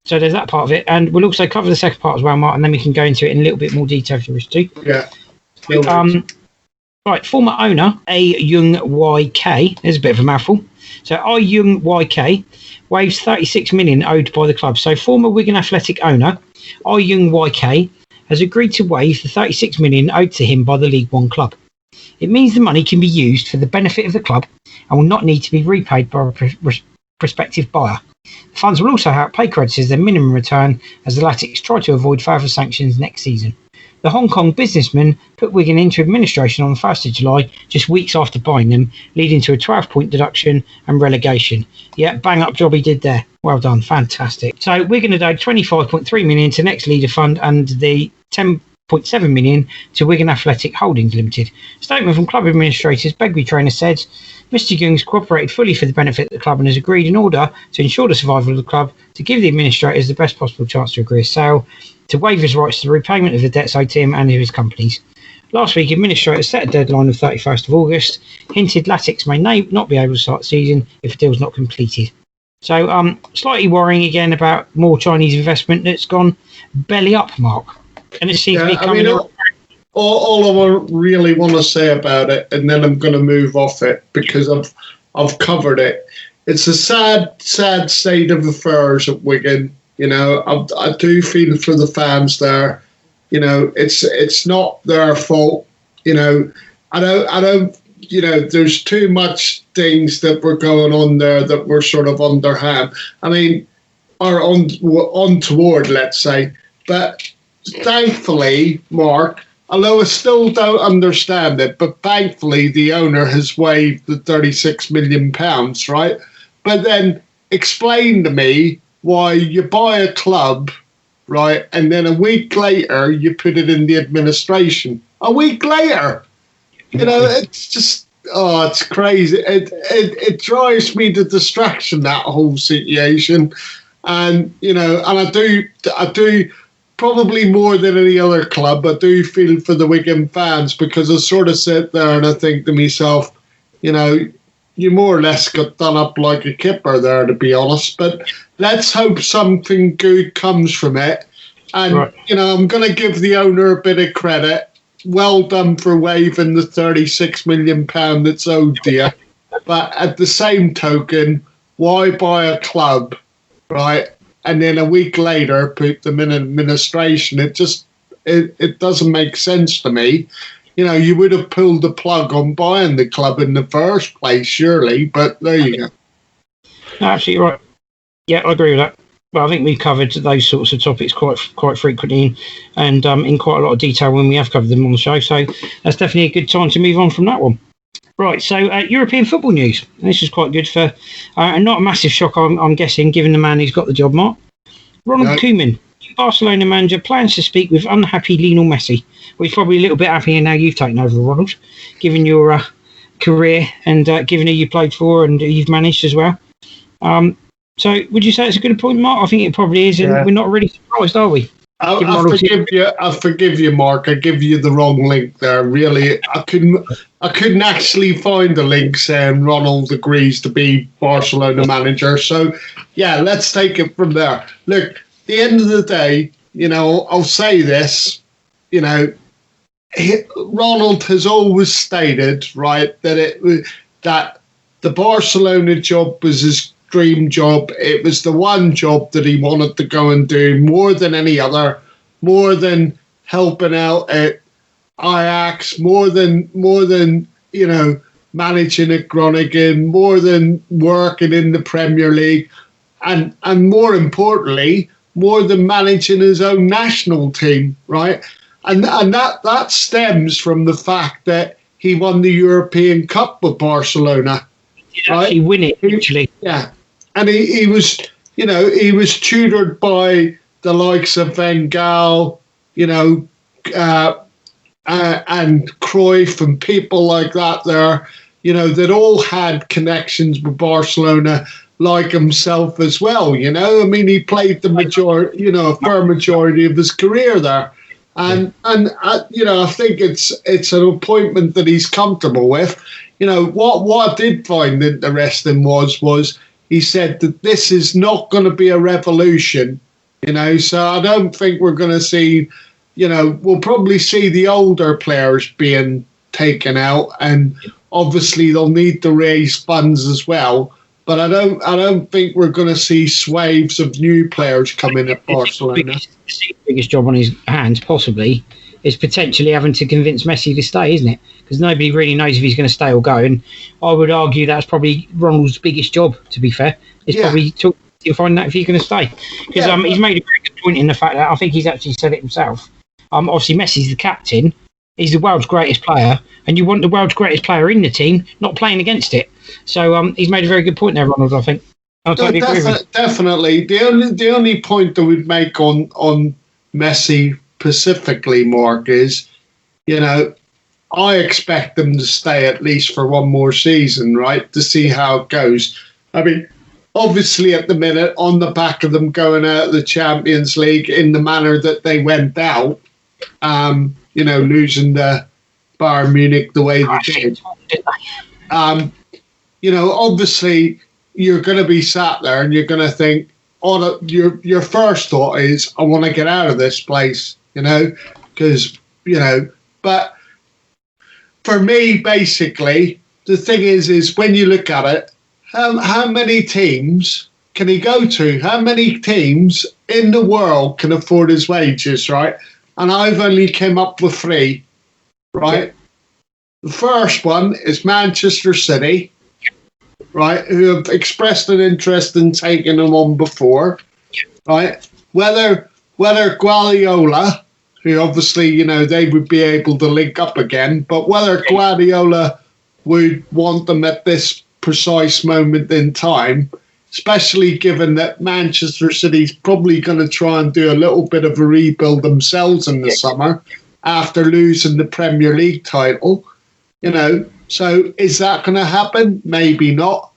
So there's that part of it, and we'll also cover the second part as well, Mark, and then we can go into it in a little bit more detail if you wish to. Yeah. Right, former owner A. Young YK, there's a bit of a mouthful. So A. Young YK waives 36 million owed by the club. So former Wigan Athletic owner A. Young YK has agreed to waive the 36 million owed to him by the League One club. It means the money can be used for the benefit of the club and will not need to be repaid by a prospective buyer. The funds will also help pay creditors their minimum return as the Latics try to avoid further sanctions next season. The Hong Kong businessman put Wigan into administration on the 1st of July, just weeks after buying them, leading to a 12-point deduction and relegation. Yeah, bang up job he did there. Well done, fantastic. So Wigan had owed 25.3 million to Next Leader Fund and the 10.7 million to Wigan Athletic Holdings Limited. Statement from club administrators Begbie Trainer said, Mr. Youngs cooperated fully for the benefit of the club and has agreed in order to ensure the survival of the club, to give the administrators the best possible chance to agree a sale, to waive his rights to the repayment of the debts owed to him and his companies. Last week, administrators set a deadline of 31st of August, hinted Latics may not be able to start the season if the deal is not completed. So, slightly worrying again about more Chinese investment that's gone belly up, Mark. And it seems to be coming all I really want to say about it, and then I'm going to move off it because I've covered it. It's a sad state of affairs at Wigan. You know, I do feel for the fans there. You know, it's not their fault. You know, I don't. You know, there's too much things that were going on there that were sort of underhand. I mean, or untoward, let's say. But thankfully, Mark, although I still don't understand it, but thankfully the owner has waived the £36 million, right? But then explain to me why you buy a club, right, and then a week later you put it in the administration. A week later! You know, it's just, it's crazy. It drives me to distraction, that whole situation. And, you know, and I do probably more than any other club, I do feel for the Wigan fans because I sort of sit there and I think to myself, you know, you more or less got done up like a kipper there, to be honest. But let's hope something good comes from it. And, right, you know, I'm going to give the owner a bit of credit. Well done for waiving the £36 million that's owed to you. But at the same token, why buy a club, right, and then a week later put them in administration? It doesn't make sense to me. You know, you would have pulled the plug on buying the club in the first place, surely, but there you go. No, absolutely right. Yeah, I agree with that. Well, I think we've covered those sorts of topics quite frequently and in quite a lot of detail when we have covered them on the show. So that's definitely a good time to move on from that one. Right, so European football news. This is quite good for, and not a massive shock, I'm guessing, given the man who's got the job, Mark. Ronald Koeman, Barcelona manager, plans to speak with unhappy Lionel Messi. Well, he's probably a little bit happier now you've taken over, Ronald, given your career and given who you played for and who you've managed as well. So would you say it's a good point, Mark? I think it probably is, and we're not really surprised, are we? I forgive you, Mark. I give you the wrong link there. Really, I couldn't actually find the link saying Ronald agrees to be Barcelona manager. So, yeah, let's take it from there. Look, at the end of the day, I'll say this, Ronald has always stated, right, that the Barcelona job was his dream job. It was the one job that he wanted to go and do more than any other, more than helping out at Ajax, more than managing at Groningen, more than working in the Premier League, and more importantly, more than managing his own national team, right? And that stems from the fact that he won the European Cup with Barcelona. Right? He win it, actually. Yeah. And he was, he was tutored by the likes of Van Gaal, and Cruyff and people like that there, that all had connections with Barcelona like himself as well, I mean, he played the majority, a fair majority of his career there. And I think it's an appointment that he's comfortable with. What I did find interesting was he said that this is not going to be a revolution, so I don't think we're going to see, we'll probably see the older players being taken out, and obviously they'll need to raise funds as well. But I don't think we're going to see swaves of new players come in at Barcelona. The biggest job on his hands, possibly, is potentially having to convince Messi to stay, isn't it? Because nobody really knows if he's going to stay or go. And I would argue that's probably Ronald's biggest job, to be fair. It's probably to find out if he's going to stay. Because he's made a very good point in the fact that I think he's actually said it himself. Obviously, Messi's the captain. He's the world's greatest player. And you want the world's greatest player in the team, not playing against it. So he's made a very good point there, Ronald, I think. Totally definitely. The only point that we'd make on Messi specifically, Mark, is, I expect them to stay at least for one more season, right, to see how it goes. I mean, obviously at the minute, on the back of them going out of the Champions League in the manner that they went out, losing the Bayern Munich the way they did. Obviously you're going to be sat there and you're going to think, your first thought is, I want to get out of this place, because, but for me, basically, the thing is when you look at it, how many teams can he go to? How many teams in the world can afford his wages, right? And I've only came up with 3, right? The first one is Manchester City, right, who have expressed an interest in taking him on before, right? Whether Guardiola, who obviously, they would be able to link up again, but whether Guardiola would want them at this precise moment in time, especially given that Manchester City's probably going to try and do a little bit of a rebuild themselves in the summer after losing the Premier League title, So is that going to happen? Maybe not,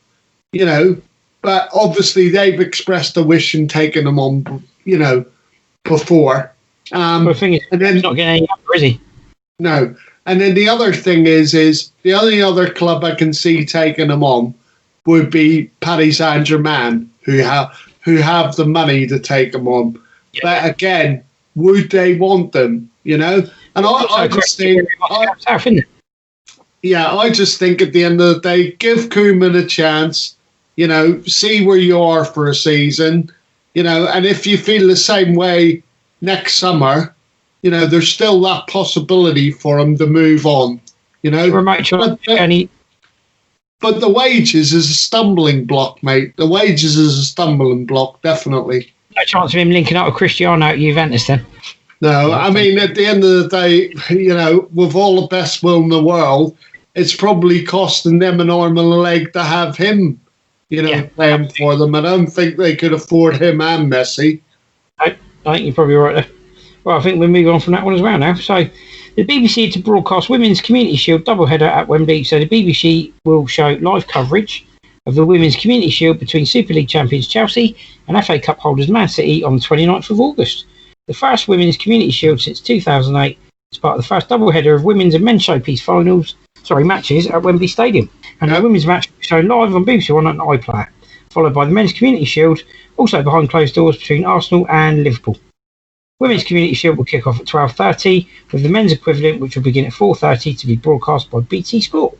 but obviously they've expressed a wish in taking them on, before. The thing is, he's not getting any younger, is he? No. And then the other thing is the only other club I can see taking them on would be Paris Saint-Germain, who have the money to take them on. Yeah. But again, would they want them? And I just think, I just think at the end of the day, give Koeman a chance. See where you are for a season. And if you feel the same way next summer, there's still that possibility for him to move on. But the wages is a stumbling block, mate. The wages is a stumbling block, definitely. No chance of him linking up with Cristiano at Juventus then? No, I mean, at the end of the day, you know, with all the best will in the world, it's probably costing them an arm and a leg to have him, you know, playing for them. I don't think they could afford him and Messi. I think you're probably right there. Well, I think we'll move on from that one as well now. So, the BBC to broadcast Women's Community Shield doubleheader at Wembley. So, the BBC will show live coverage of the Women's Community Shield between Super League champions Chelsea and FA Cup holders Man City on the 29th of August. The first Women's Community Shield since 2008 as part of the first doubleheader of women's and men's showpiece matches at Wembley Stadium. And the women's match will be shown live on BBC One and iPlayer, followed by the Men's Community Shield, also behind closed doors between Arsenal and Liverpool. Women's Community Shield will kick off at 12:30, with the men's equivalent, which will begin at 4:30, to be broadcast by BT Sport.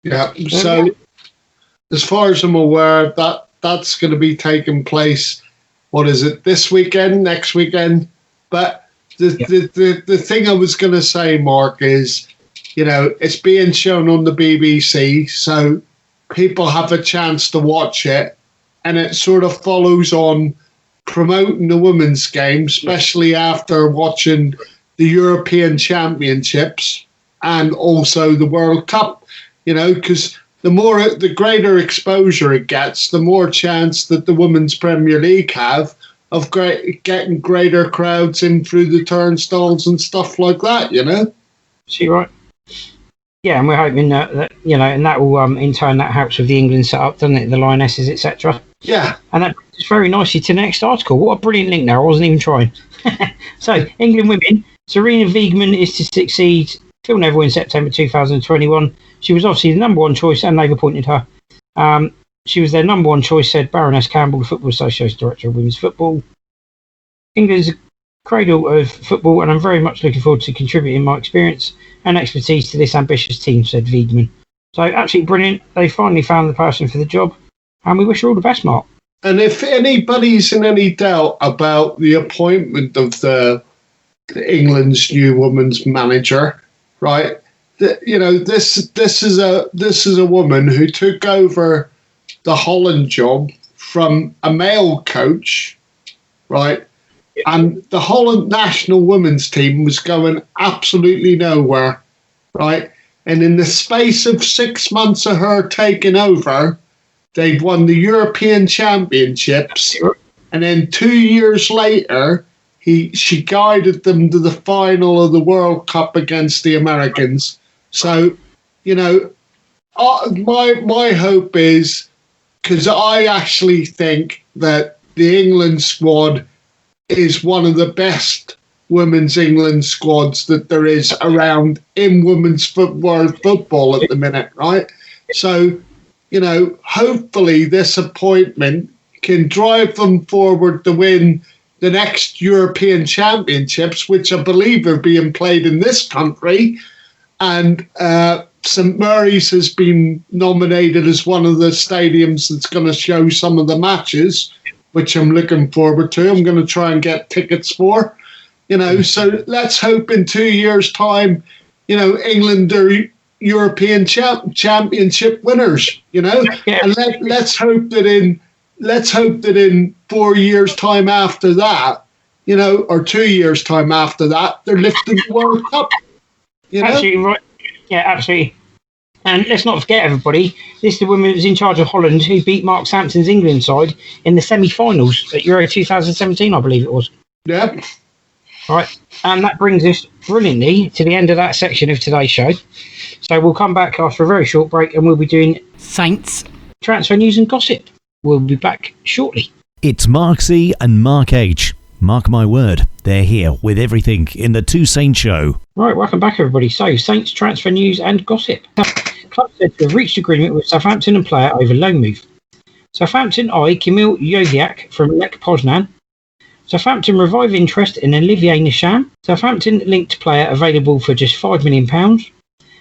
Yeah, so as far as I'm aware, that's going to be taking place, what is it, this weekend, next weekend? But the thing I was going to say, Mark, is, you know, it's being shown on the BBC, so people have a chance to watch it, and it sort of follows on promoting the women's game, especially after watching the European Championships and also the World Cup, you know, because the greater exposure it gets, the more chance that the Women's Premier League have of getting greater crowds in through the turnstiles and stuff like that, you know? See, right? Yeah, and we're hoping that you know, and that will in turn that helps with the England setup, doesn't it? The Lionesses, etc. Yeah. And that brings us very nicely to the next article. What a brilliant link there! I wasn't even trying. So, England women, Sarina Wiegman is to succeed Phil Neville in September 2021. She was obviously the number one choice, and they've appointed her. She was their number one choice, said Baroness Campbell, the Football Association Director of Women's Football. England's a cradle of football, and I'm very much looking forward to contributing my experience and expertise to this ambitious team, said Wiegman. So, absolutely brilliant. They finally found the person for the job, and we wish her all the best, Mark. And if anybody's in any doubt about the appointment of the England's new women's manager, right? You know, this is a woman who took over the Holland job from a male coach, right? And the Holland national women's team was going absolutely nowhere, right? And in the space of 6 months of her taking over, they'd won the European Championships. And then 2 years later, she guided them to the final of the World Cup against the Americans. So, you know, my hope is, because I actually think that the England squad is one of the best women's England squads that there is around in women's world football at the minute, right? So, you know, hopefully this appointment can drive them forward to win the next European Championships, which I believe are being played in this country. And St Mary's has been nominated as one of the stadiums that's going to show some of the matches, which I'm looking forward to. I'm going to try and get tickets for, you know. So let's hope in 2 years' time, you know, England are European Championship winners, you know. And let's hope that in 4 years' time after that, you know, or 2 years' time after that, they're lifting the World Cup. You know? Absolutely right. Yeah, absolutely. And let's not forget, everybody, this is the woman who was in charge of Holland who beat Mark Sampson's England side in the semi-finals at Euro 2017, I believe it was. Yep. Right. And that brings us brilliantly to the end of that section of today's show. So we'll come back after a very short break and we'll be doing Saints, transfer news and gossip. We'll be back shortly. It's Mark C and Mark H. Mark my word, they're here with everything in the Two Saints Show. Right, welcome back, everybody. So, Saints transfer news and gossip. Club said to have reached agreement with Southampton and player over loan move. Southampton eye Kamil Joviak from Lech Poznan. Southampton revive interest in Olivier Nisham. Southampton linked player available for just £5 million.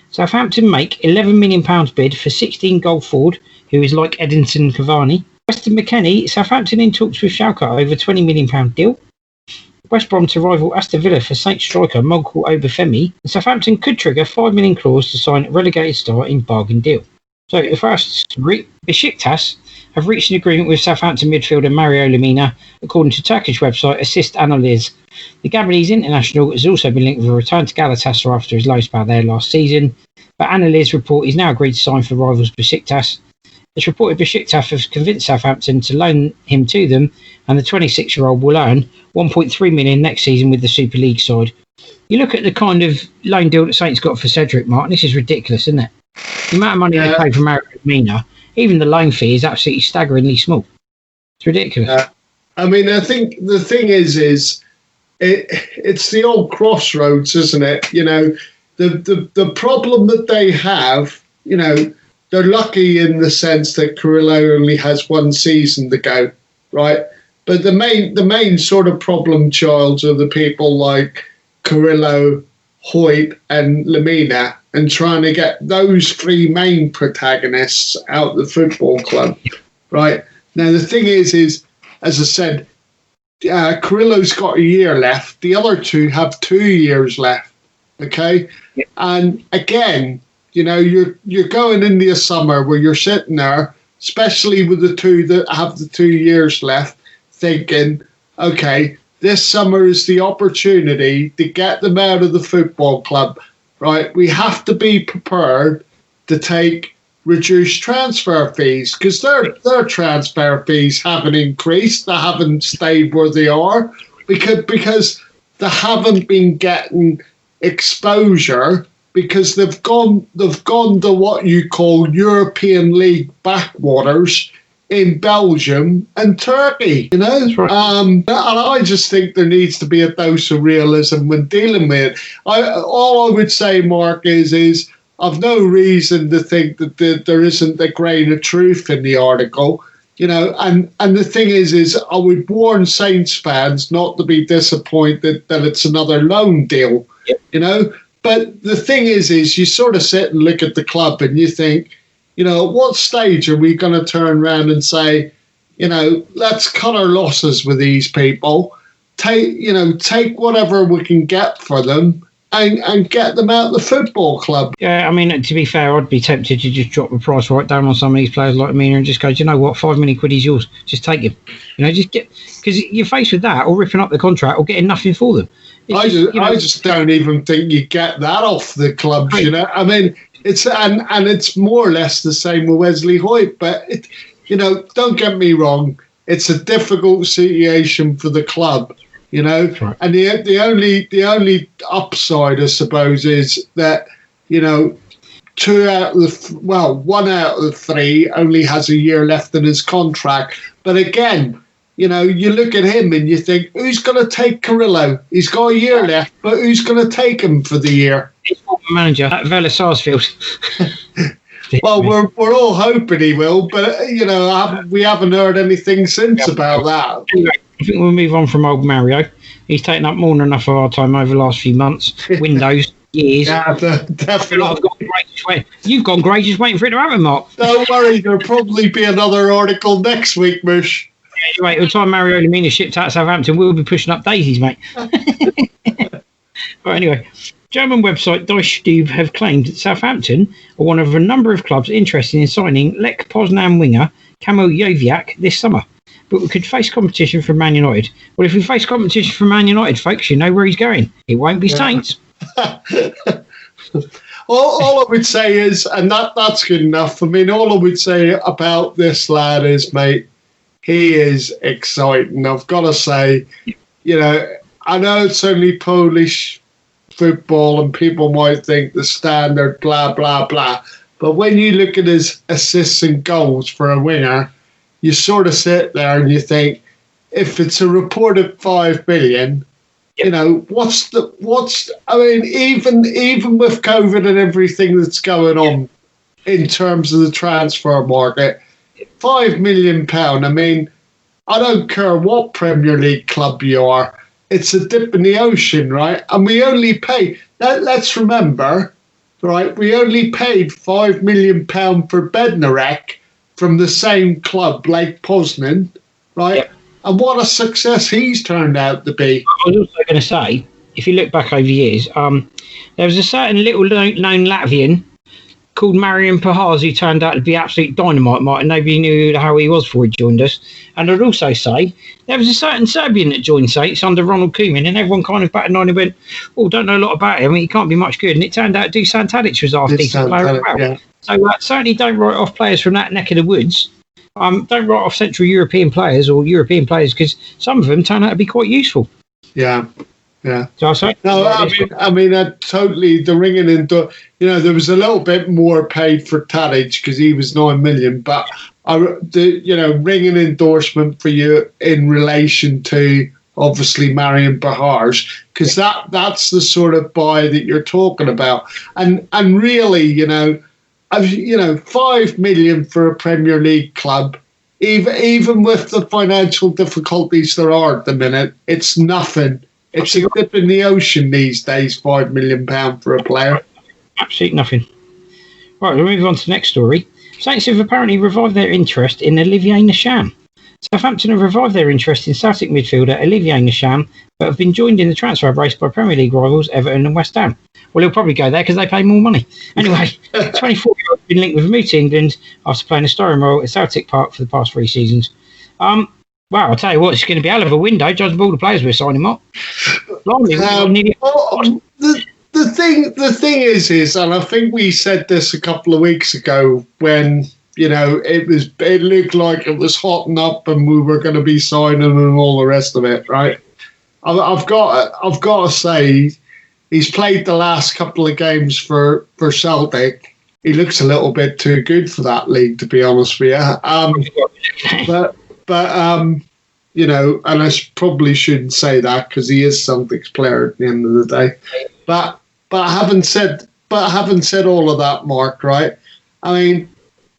Southampton make £11 million bid for 16-goal forward who is like Edinson Cavani. Weston McKennie, Southampton in talks with Schalke over £20 million deal. West Brom to rival Aston Villa for Saints striker Mogul Obafemi. Southampton could trigger £5 million clause to sign relegated star in bargain deal. So the first, Besiktas have reached an agreement with Southampton midfielder Mario Lemina, according to Turkish website Assist Analyz. The Gabonese international has also been linked with a return to Galatasaray after his low spell there last season, but Analyz report he's now agreed to sign for the rivals Besiktas. It's reported Besiktas have convinced Southampton to loan him to them, and the 26-year-old will earn $1.3 million next season with the Super League side. You look at the kind of loan deal that Saints got for Cedric Martin, this is ridiculous, isn't it? The amount of money they paid for Mario Lemina, even the loan fee is absolutely staggeringly small. It's ridiculous. I mean, I think the thing is it's the old crossroads, isn't it? You know, the problem that they have, you know, they're lucky in the sense that Carrillo only has one season to go, right? But the main sort of problem child are the people like Carrillo, Hoyt and Lemina, and trying to get those three main protagonists out the football club, right? Now, the thing is as I said, Carrillo's got a year left. The other two have 2 years left, okay? Yeah. And again, you know, you're going into a summer where you're sitting there, especially with the two that have the 2 years left, thinking, okay, this summer is the opportunity to get them out of the football club, right? We have to be prepared to take reduced transfer fees because their transfer fees haven't increased. They haven't stayed where they are because they haven't been getting exposure because they've gone to what you call European League backwaters in Belgium and Turkey, you know? Right. And I just think there needs to be a dose of realism when dealing with it. All I would say, Mark, is I've no reason to think that there isn't a grain of truth in the article, you know, and the thing is I would warn Saints fans not to be disappointed that it's another loan deal, you know? But the thing is you sort of sit and look at the club and you think, you know, at what stage are we going to turn around and say, you know, let's cut our losses with these people, take whatever we can get for them and get them out of the football club. Yeah, I mean, to be fair, I'd be tempted to just drop the price right down on some of these players like Mina and just go, do you know what, £5 million is yours. Just take him. You know, just get, because you're faced with that or ripping up the contract or getting nothing for them. I just don't even think you get that off the clubs, right. You know. I mean, it's and it's more or less the same with Wesley Hoyt, but you know, don't get me wrong, it's a difficult situation for the club, you know. Right. And the only upside, I suppose, is that, you know, 1 out of the 3 only has a year left in his contract. But again, you know, you look at him and you think, who's going to take Carrillo? He's got a year left, but who's going to take him for the year? He's manager at Vélez Sarsfield. Well, we're all hoping he will, but, you know, we haven't heard anything since about that. I think we'll move on from old Mario. He's taken up more than enough of our time over the last few months. Windows, years. Yeah, definitely. You've gone grey just waiting for it to happen, Mark. Don't worry, there'll probably be another article next week, Mush. Right, by the time Mario Lemina shipped out of Southampton, we'll be pushing up daisies, mate. But anyway, German website Die Stube have claimed that Southampton are one of a number of clubs interested in signing Lech Poznan winger Kamil Joviak this summer, but we could face competition from Man United. Well, if we face competition from Man United, folks, you know where he's going. It won't be Saints. All I would say is, and that's good enough. I mean, all I would say about this lad is, mate, he is exciting. I've got to say, you know, I know it's only Polish football and people might think the standard blah, blah, blah. But when you look at his assists and goals for a winger, you sort of sit there and you think, if it's a reported 5 million, you know, I mean, even with COVID and everything that's going on in terms of the transfer market, £5 million, I mean, I don't care what Premier League club you are, it's a dip in the ocean, right? And we only pay, let's remember, right, we only paid £5 million for Bednarek from the same club, Lech Poznan, right? Yep. And what a success he's turned out to be. I was also going to say, if you look back over years, there was a certain little known Latvian called Marian Pahars who turned out to be absolute dynamite, Martin. Nobody knew how he was before he joined us. And I'd also say there was a certain Serbian that joined Saints under Ronald Koeman, and everyone kind of batted on and went, "Oh, don't know a lot about him. He can't be much good." And it turned out Dusan Tadic was half decent player as well. Yeah. So certainly don't write off players from that neck of the woods. Don't write off Central European players or European players, because some of them turn out to be quite useful. Yeah. Yeah. So I say, no, I mean, totally the ringing in. There was a little bit more paid for Tadic because he was 9 million, but ringing endorsement for you in relation to obviously Marian Pahars, because that's the sort of buy that you're talking about, and really, 5 million for a Premier League club. Even with the financial difficulties there are at the minute, it's nothing. It's a dip in the ocean these days, £5 million for a player. Absolutely nothing. Right, we'll move on to the next story. Saints have apparently revived their interest in Olivier Ntcham. Southampton have revived their interest in Celtic midfielder Olivier Ntcham, but have been joined in the transfer race by Premier League rivals Everton and West Ham. Well, he'll probably go there because they pay more money. Anyway, 24-year-old has been linked with a move to England after playing a starring role at Celtic Park for the past 3 seasons. Well, I'll tell you what, it's going to be a hell of a window, judging by all the players we're signing up. The thing is, and I think we said this a couple of weeks ago when it looked like it was hotting up and we were going to be signing and all the rest of it, right? I've got to say, he's played the last couple of games for Celtic. He looks a little bit too good for that league, to be honest with you. And I probably shouldn't say that because he is Celtic's player at the end of the day. But having said all of that, Mark, right? I mean,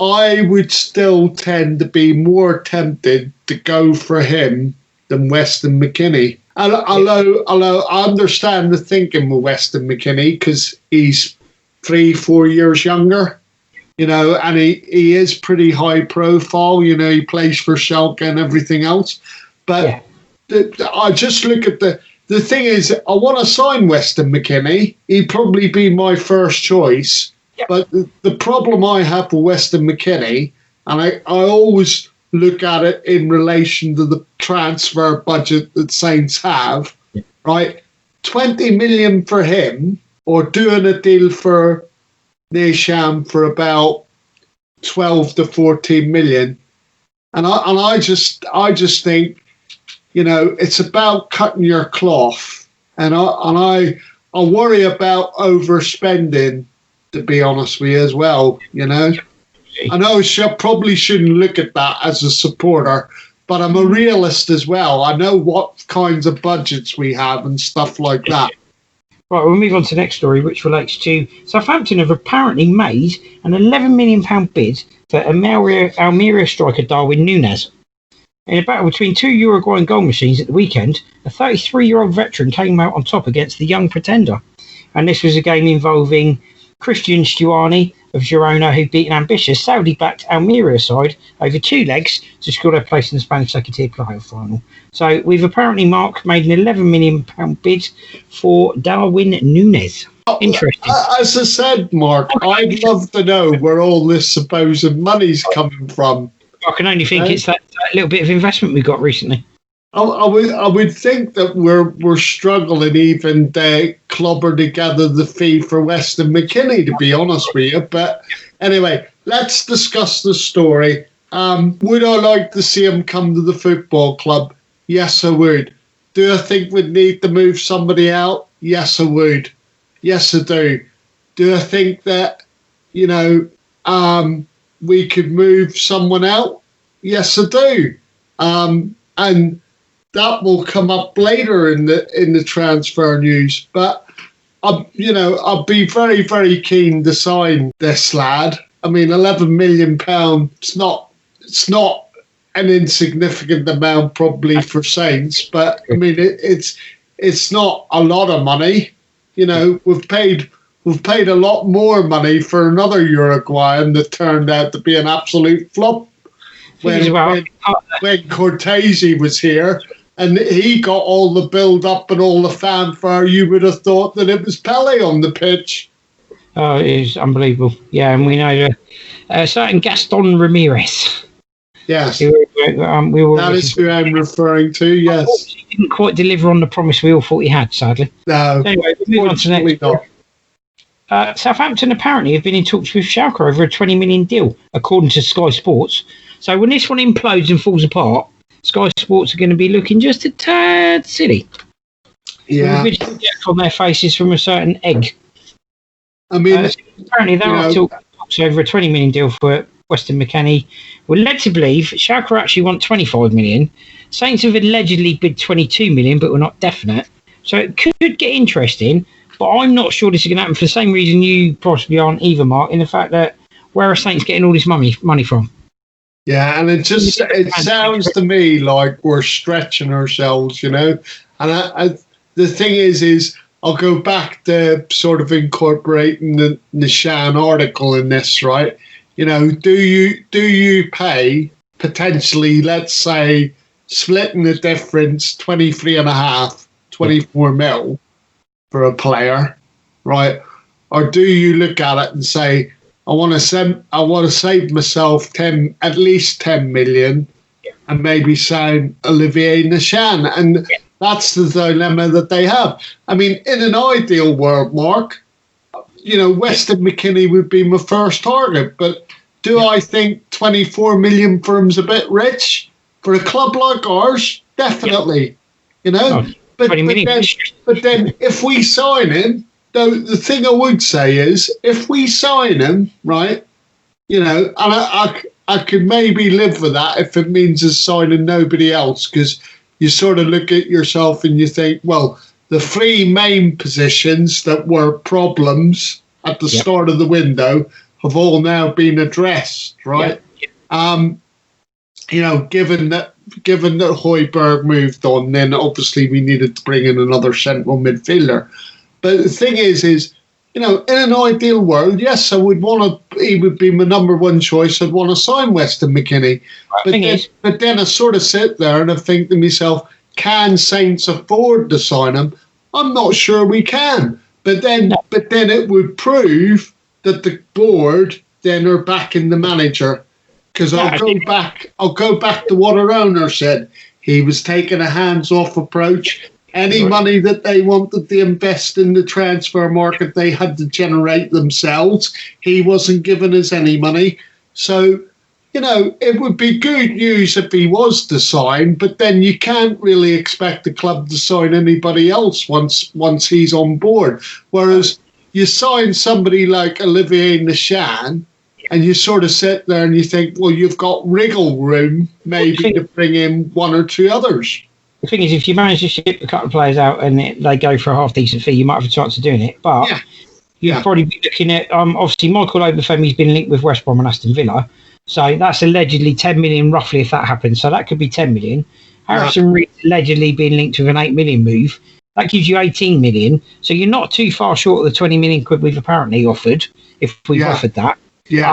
I would still tend to be more tempted to go for him than Weston McKennie. Although I understand the thinking with Weston McKennie because he's 3-4 years younger. And he is pretty high profile. He plays for Schalke and everything else. But I just look at the thing is, I want to sign Weston McKennie. He'd probably be my first choice. Yep. But the problem I have with Weston McKennie, and I always look at it in relation to the transfer budget that Saints have, right? 20 million for him, or doing a deal for Ntcham for about 12 to 14 million, and I just think, it's about cutting your cloth, and I worry about overspending, to be honest with you as well. I know I probably shouldn't look at that as a supporter, but I'm a realist as well. I know what kinds of budgets we have and stuff like that. Right, we'll move on to the next story, which relates to Southampton have apparently made an £11 million bid for Almeria striker Darwin Núñez. In a battle between two Uruguayan goal machines at the weekend, a 33-year-old veteran came out on top against the young pretender. And this was a game involving Christian Stuani of Girona, who beat an ambitious Saudi-backed Almeria side over 2 legs to secure their place in the Spanish second-tier playoff final. So we've apparently, Mark, made an £11 million bid for Darwin Núñez. Interesting. As I said, Mark, I'd love to know where all this supposed money's coming from. I can only think it's that little bit of investment we got recently. I would think that we're struggling even to clobber together the fee for Weston McKennie, to be honest with you. But anyway, let's discuss the story. Would I like to see him come to the football club? Yes, I would. Do I think we'd need to move somebody out? Yes, I would. Yes, I do. Do I think that, we could move someone out? Yes, I do. And that will come up later in the transfer news. But I'll be very, very keen to sign this lad. I mean, £11 million. It's not an insignificant amount probably for Saints, but I mean it's not a lot of money. We've paid a lot more money for another Uruguayan that turned out to be an absolute flop when Cortese was here. And he got all the build-up and all the fanfare. You would have thought that it was Pele on the pitch. Oh, it is unbelievable. Yeah, and we know certain Gaston Ramirez. Yes, We were that is who I'm referring to. Yes. He didn't quite deliver on the promise we all thought he had, sadly. No. Anyway, we'll move on to the next. Southampton apparently have been in talks with Schalke over a 20 million deal, according to Sky Sports. So when this one implodes and falls apart, Sky Sports are going to be looking just a tad silly. Yeah. With a on their faces from a certain egg. I mean, apparently there are talks over a 20 million deal for Weston McKennie. We're led to believe Schalke actually want 25 million. Saints have allegedly bid 22 million, but we're not definite. So it could get interesting, but I'm not sure this is going to happen for the same reason you possibly aren't either, Mark, in the fact that where are Saints getting all this money from? Yeah, and it sounds to me like we're stretching ourselves, And the thing is I'll go back to sort of incorporating the Nishan article in this, right? Do you pay potentially, let's say, splitting the difference 24 mil for a player, right? Or do you look at it and say, I want to save myself at least 10 million and maybe sign Olivier Nishan? And that's the dilemma that they have. I mean, in an ideal world, Mark, Weston McKennie would be my first target, but do I think 24 million for him's a bit rich? For a club like ours, definitely. But then if we sign him, though, the thing I would say is, if we sign him, right, and I could maybe live with that if it means us signing nobody else, because you sort of look at yourself and you think, well, the three main positions that were problems at the start of the window have all now been addressed, right? Given that Højbjerg moved on, then obviously we needed to bring in another central midfielder. But the thing is, in an ideal world, yes, he would be my number one choice. I'd want to sign Weston McKennie. But then I sort of sit there and I think to myself, can Saints afford to sign him? I'm not sure we can. But then it would prove that the board then are backing the manager. Because I'll go back to what our owner said. He was taking a hands-off approach. Any money that they wanted to invest in the transfer market, they had to generate themselves. He wasn't giving us any money. So, it would be good news if he was to sign, but then you can't really expect the club to sign anybody else once he's on board. Whereas you sign somebody like Olivier Nishan, and you sort of sit there and you think, well, you've got wriggle room maybe to bring in one or two others. The thing is, if you manage to ship a couple of players out and they go for a half-decent fee, you might have a chance of doing it. But you'd probably be looking at, obviously, Michael Obafemi's been linked with West Brom and Aston Villa. So that's allegedly 10 million roughly if that happens. So that could be 10 million. Harrison Reed allegedly being linked with an 8 million move. That gives you 18 million. So you're not too far short of the 20 million quid we've apparently offered, if we've offered that. You'd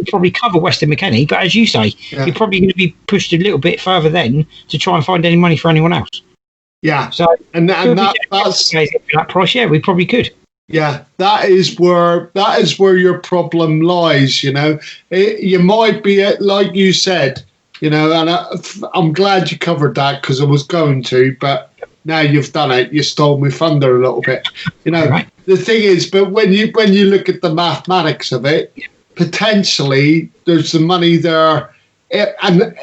probably cover Weston McKennie, but as you say, you're probably going to be pushed a little bit further then to try and find any money for anyone else. Yeah. So that's that price. Yeah, we probably could. Yeah, that is where your problem lies. You might be like you said. And I'm glad you covered that because I was going to, but now you've done it. You stole my thunder a little bit. Right. The thing is, but when you look at the mathematics of it, potentially there's the money there, and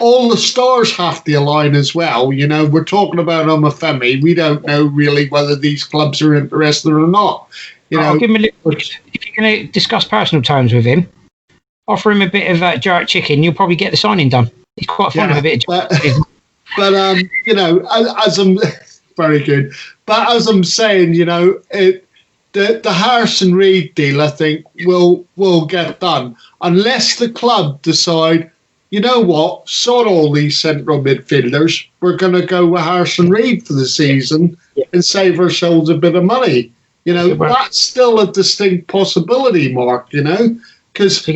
all the stars have to align as well. We're talking about Obafemi. We don't know really whether these clubs are interested or not. I'll give him a little. If you're going to discuss personal terms with him, offer him a bit of Jarrett chicken. You'll probably get the signing done. He's quite fond of a bit of chicken. But as I'm very good. But as I'm saying, the Harrison Reed deal, I think, will get done unless the club decide, you know what, sod all these central midfielders. We're going to go with Harrison Reed for the season and save ourselves a bit of money. That's still a distinct possibility, Mark. Because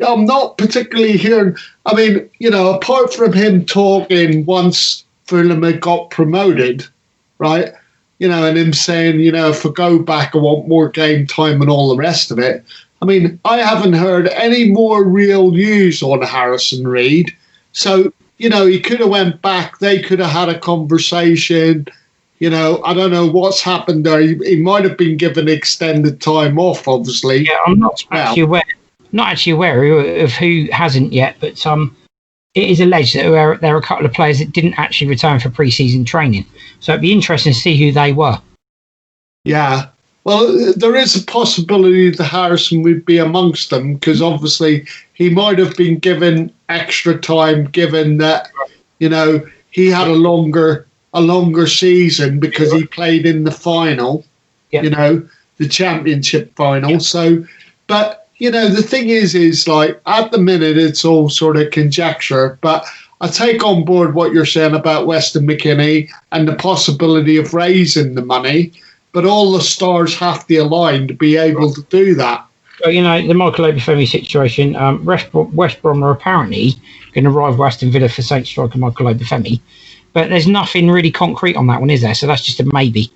I'm not particularly hearing. I mean, apart from him talking once Fulham had got promoted, right? and him saying, if I go back, I want more game time and all the rest of it. I mean, I haven't heard any more real news on Harrison Reid. So, he could have went back. They could have had a conversation. I don't know what's happened there. He might have been given extended time off, obviously. Yeah, I'm not actually aware of who hasn't yet, but it is alleged that there are a couple of players that didn't actually return for pre-season training. So it'd be interesting to see who they were. Yeah. Well, there is a possibility that Harrison would be amongst them, because obviously he might have been given extra time, given that, he had a longer season because he played in the final, the championship final. Yeah. So, but, the thing is like, at the minute, it's all sort of conjecture, but I take on board what you're saying about Weston McKennie and the possibility of raising the money, but all the stars have to align to be able to do that. So, the Michael Obafemi situation, West Brom are apparently going to rival Aston Villa for Saints striker Michael Obafemi, but there's nothing really concrete on that one, is there? So that's just a maybe.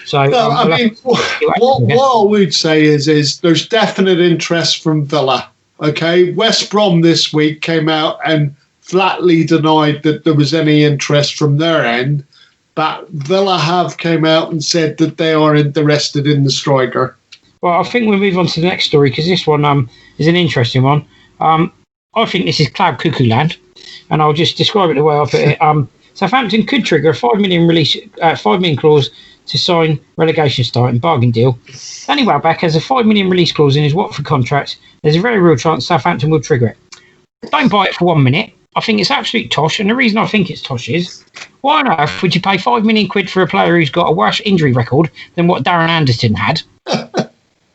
So, what I would say is there's definite interest from Villa. Okay, West Brom this week came out and flatly denied that there was any interest from their end, but Villa have came out and said that they are interested in the striker. Well, I think we'll move on to the next story, because this one is an interesting one. I think this is cloud cuckoo land, and I'll just describe it the way I put it. Southampton could trigger a 5 million clause to sign relegation starting bargain deal. Danny Welbeck has a 5 million release clause in his Watford contract. There's a very real chance Southampton will trigger it. Don't buy it for 1 minute. I think it's absolute tosh, and the reason I think it's tosh is, why on earth would you pay £5 million for a player who's got a worse injury record than what Darren Anderton had?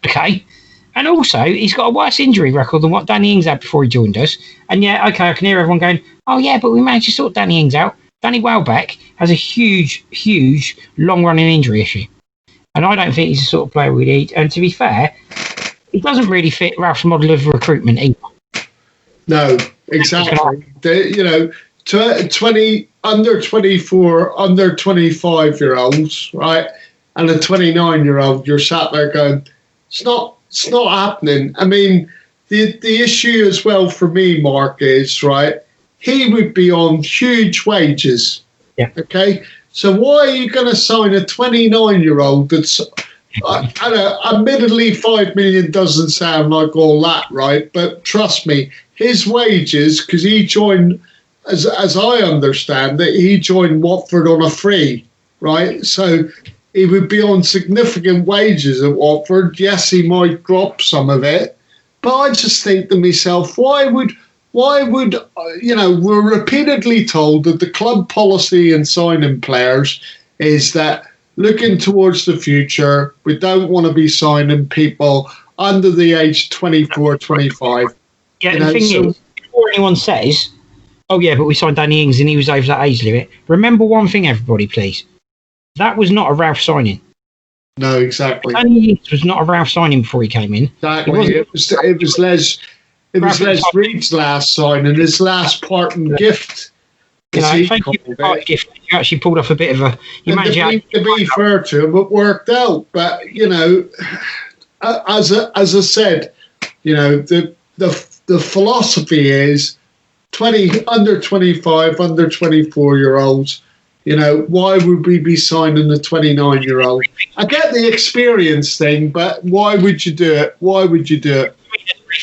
Okay. And also, he's got a worse injury record than what Danny Ings had before he joined us. And yeah, okay, I can hear everyone going, oh yeah, but we managed to sort Danny Ings out. Danny Welbeck has a huge, long-running injury issue. And I don't think he's the sort of player we'd need. And to be fair, he doesn't really fit Ralph's model of recruitment either. No, exactly. Under 24, under 25-year-olds, right, and a 29-year-old, you're sat there going, it's not happening. I mean, the issue as well for me, Mark, is, right, he would be on huge wages. Yeah. Okay? So why are you going to sign a 29-year-old that's, admittedly, 5 million doesn't sound like all that, right? But trust me, his wages, because he joined, as I understand it, he joined Watford on a free, right? So he would be on significant wages at Watford. Yes, he might drop some of it, but I just think to myself, why would we're repeatedly told that the club policy in signing players is that looking towards the future, we don't want to be signing people under the age 24, 25. Yeah, the thing is, before anyone says, oh yeah, but we signed Danny Ings and he was over that age limit, remember one thing, everybody, please. That was not a Ralph signing. No, exactly. Danny Ings was not a Ralph signing before he came in. Exactly. It was Les Reed's last signing, his last parting gift. Thank you for the parting gift. You actually pulled off a bit of a... To be fair to him, it worked out. But, as I said, the philosophy is under 25, under 24-year-olds, why would we be signing a 29-year-old? I get the experience thing, but why would you do it?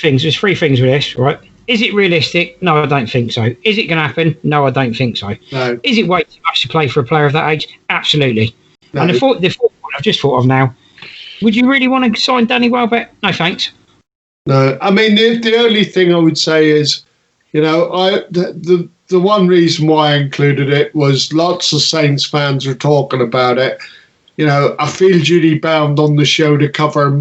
There's three things with this, right? Is it realistic? No, I don't think so. Is it going to happen? No, I don't think so. No. Is it way too much to play for a player of that age? Absolutely. No. And the fourth one I've just thought of now, would you really want to sign Danny Welbeck? No, thanks. No, I mean, the only thing I would say is, the one reason why I included it was lots of Saints fans are talking about it. I feel duty bound on the show to cover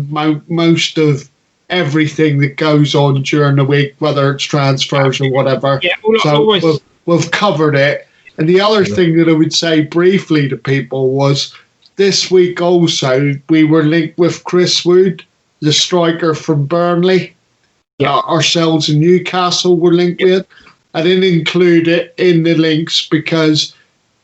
most of everything that goes on during the week, whether it's transfers or whatever. Yeah, we've covered it. And the other thing that I would say briefly to people was this week also we were linked with Chris Wood, the striker from Burnley. Ourselves in Newcastle were linked with. I didn't include it in the links because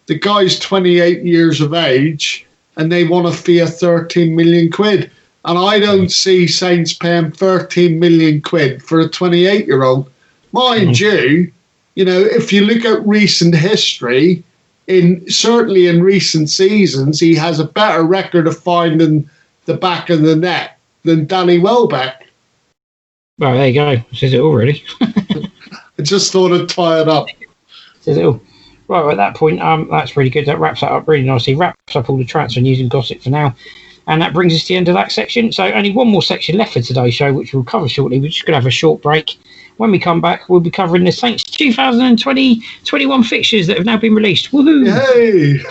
the guy's 28 years of age and they want to fee 13 million quid. And I don't see Saints paying 13 million quid for a 28-year-old. Mind you, if you look at recent history, certainly in recent seasons, he has a better record of finding the back of the net than Danny Welbeck. Well, there you go. Says it all, really. I just thought I'd tie it up. Says it all. Right, at that point, that's really good. That wraps that up really nicely. Wraps up all the transfer news and gossip for now. And that brings us to the end of that section. So only one more section left for today's show, which we'll cover shortly. We're just going to have a short break. When we come back, we'll be covering the Saints 2020-21 fixtures that have now been released. Woohoo! Yay!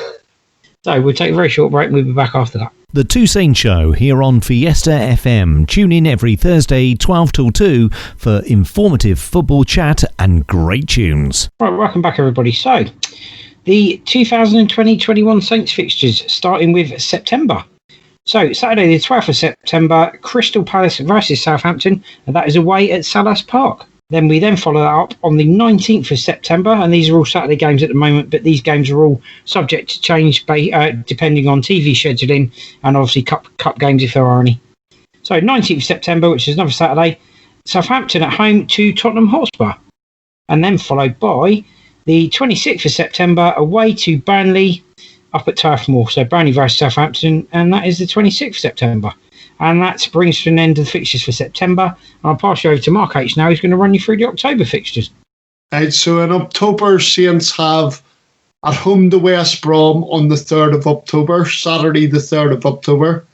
So we'll take a very short break and we'll be back after that. The Two Saints Show here on Fiesta FM. Tune in every Thursday, 12 till 2 for informative football chat and great tunes. Right, welcome back, everybody. So, the 2020-21 Saints fixtures, starting with September. So, Saturday the 12th of September, Crystal Palace versus Southampton, and that is away at Selhurst Park. Then we follow that up on the 19th of September, and these are all Saturday games at the moment, but these games are all subject to change depending on TV scheduling and obviously cup games if there are any. So 19th of September, which is another Saturday, Southampton at home to Tottenham Hotspur. And then followed by the 26th of September, away to Burnley up at Turf Moor. So Burnley versus Southampton, and that is the 26th of September. And that brings to an end of the fixtures for September. I'll pass you over to Mark H now. He's going to run you through the October fixtures. Right, so in October, Saints have at home to West Brom on the 3rd of October, Saturday the 3rd of October.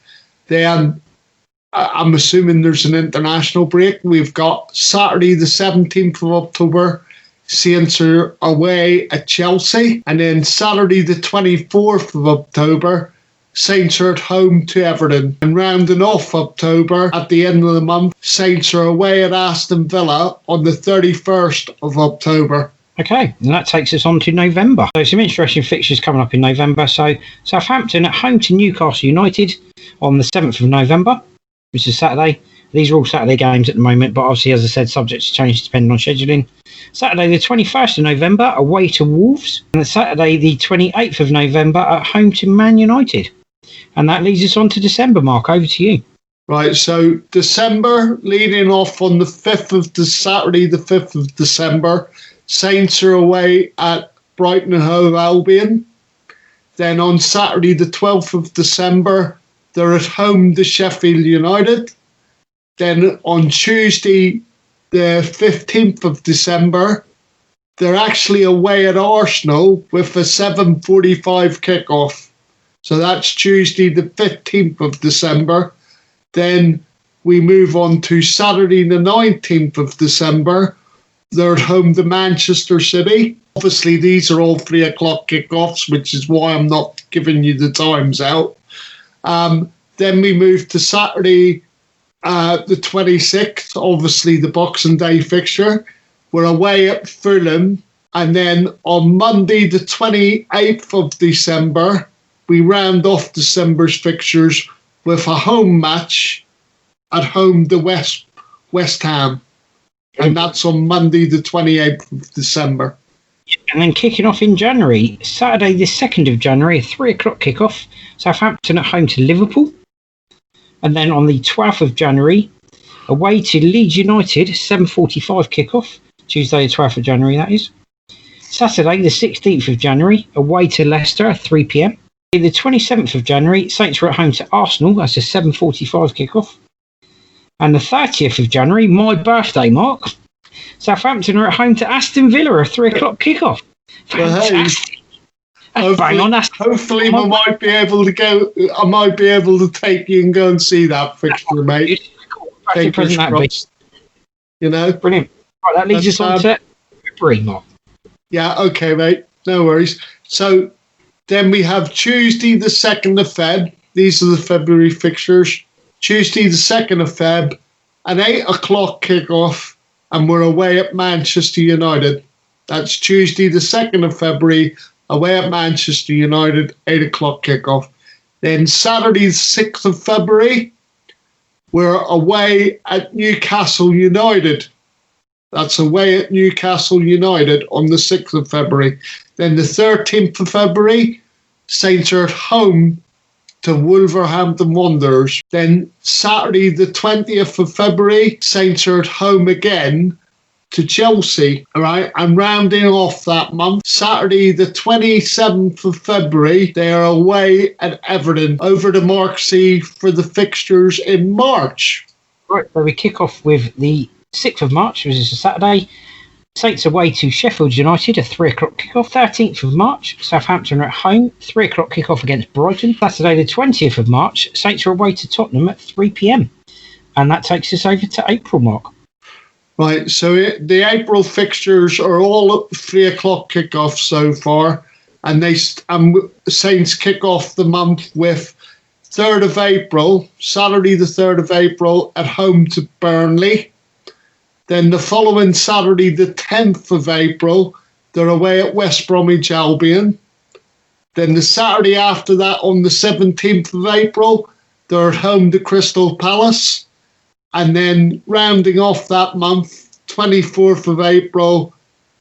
Then I'm assuming there's an international break. We've got Saturday the 17th of October, Saints are away at Chelsea. And then Saturday the 24th of October, Saints are at home to Everton. And rounding off October, at the end of the month, Saints are away at Aston Villa on the 31st of October. Okay, and that takes us on to November. So some interesting fixtures coming up in November. So Southampton at home to Newcastle United on the 7th of November, which is Saturday. These are all Saturday games at the moment, but obviously, as I said, subject to change depending on scheduling. Saturday the 21st of November, away to Wolves. And Saturday the 28th of November, at home to Man United. And that leads us on to December, Mark. Over to you. Right, so December, leading off on the 5th of Saturday, the 5th of December, Saints are away at Brighton and Hove Albion. Then on Saturday, the 12th of December, they're at home to Sheffield United. Then on Tuesday, the 15th of December, they're actually away at Arsenal with a 7:45 kickoff. So that's Tuesday, the 15th of December. Then we move on to Saturday, the 19th of December. They're at home to Manchester City. Obviously, these are all 3 o'clock kickoffs, which is why I'm not giving you the times out. Then we move to Saturday, the 26th, obviously the Boxing Day fixture. We're away at Fulham. And then on Monday, the 28th of December, we round off December's fixtures with a home match at home to West Ham. And that's on Monday, the 28th of December. And then kicking off in January, Saturday the 2nd of January, a 3 o'clock kickoff, Southampton at home to Liverpool. And then on the 12th of January, away to Leeds United, 7:45 kickoff, Tuesday the 12th of January that is. Saturday the 16th of January, away to Leicester, 3 p.m. The 27th of January, Saints were at home to Arsenal, that's a 7:45 kickoff. And the 30th of January, my birthday, Mark, Southampton are at home to Aston Villa, a 3 o'clock kickoff. Fantastic. Hopefully I might be able to take you and go and see that fixture, mate. Fingers crossed. You know? Brilliant. Right, that leads us on to February, Mark. Yeah, okay, mate. No worries. So then we have Tuesday the 2nd of Feb. These are the February fixtures. Tuesday the 2nd of Feb, an 8 o'clock kickoff, and we're away at Manchester United. That's Tuesday the 2nd of February, away at Manchester United, 8 o'clock kickoff. Then Saturday the 6th of February, we're away at Newcastle United. That's away at Newcastle United on the 6th of February. Then the 13th of February, Saints are at home to Wolverhampton Wanderers. Then Saturday the 20th of February, Saints are at home again to Chelsea, all right? And rounding off that month, Saturday the 27th of February, they are away at Everton over to Marksea for the fixtures in March. Right, so we kick off with the 6th of March, which is a Saturday. Saints away to Sheffield United, a 3 o'clock kickoff. 13th of March, Southampton are at home, 3 o'clock kickoff against Brighton. Saturday the 20th of March, Saints are away to Tottenham at 3 p.m. And that takes us over to April, Mark. Right, so the April fixtures are all at 3 o'clock kickoff so far, and Saints kick off the month with 3rd of April, Saturday the 3rd of April, at home to Burnley. Then the following Saturday the 10th of April, they're away at West Bromwich Albion. Then the Saturday after that, on the 17th of April, they're at home to Crystal Palace. And then rounding off that month, 24th of April,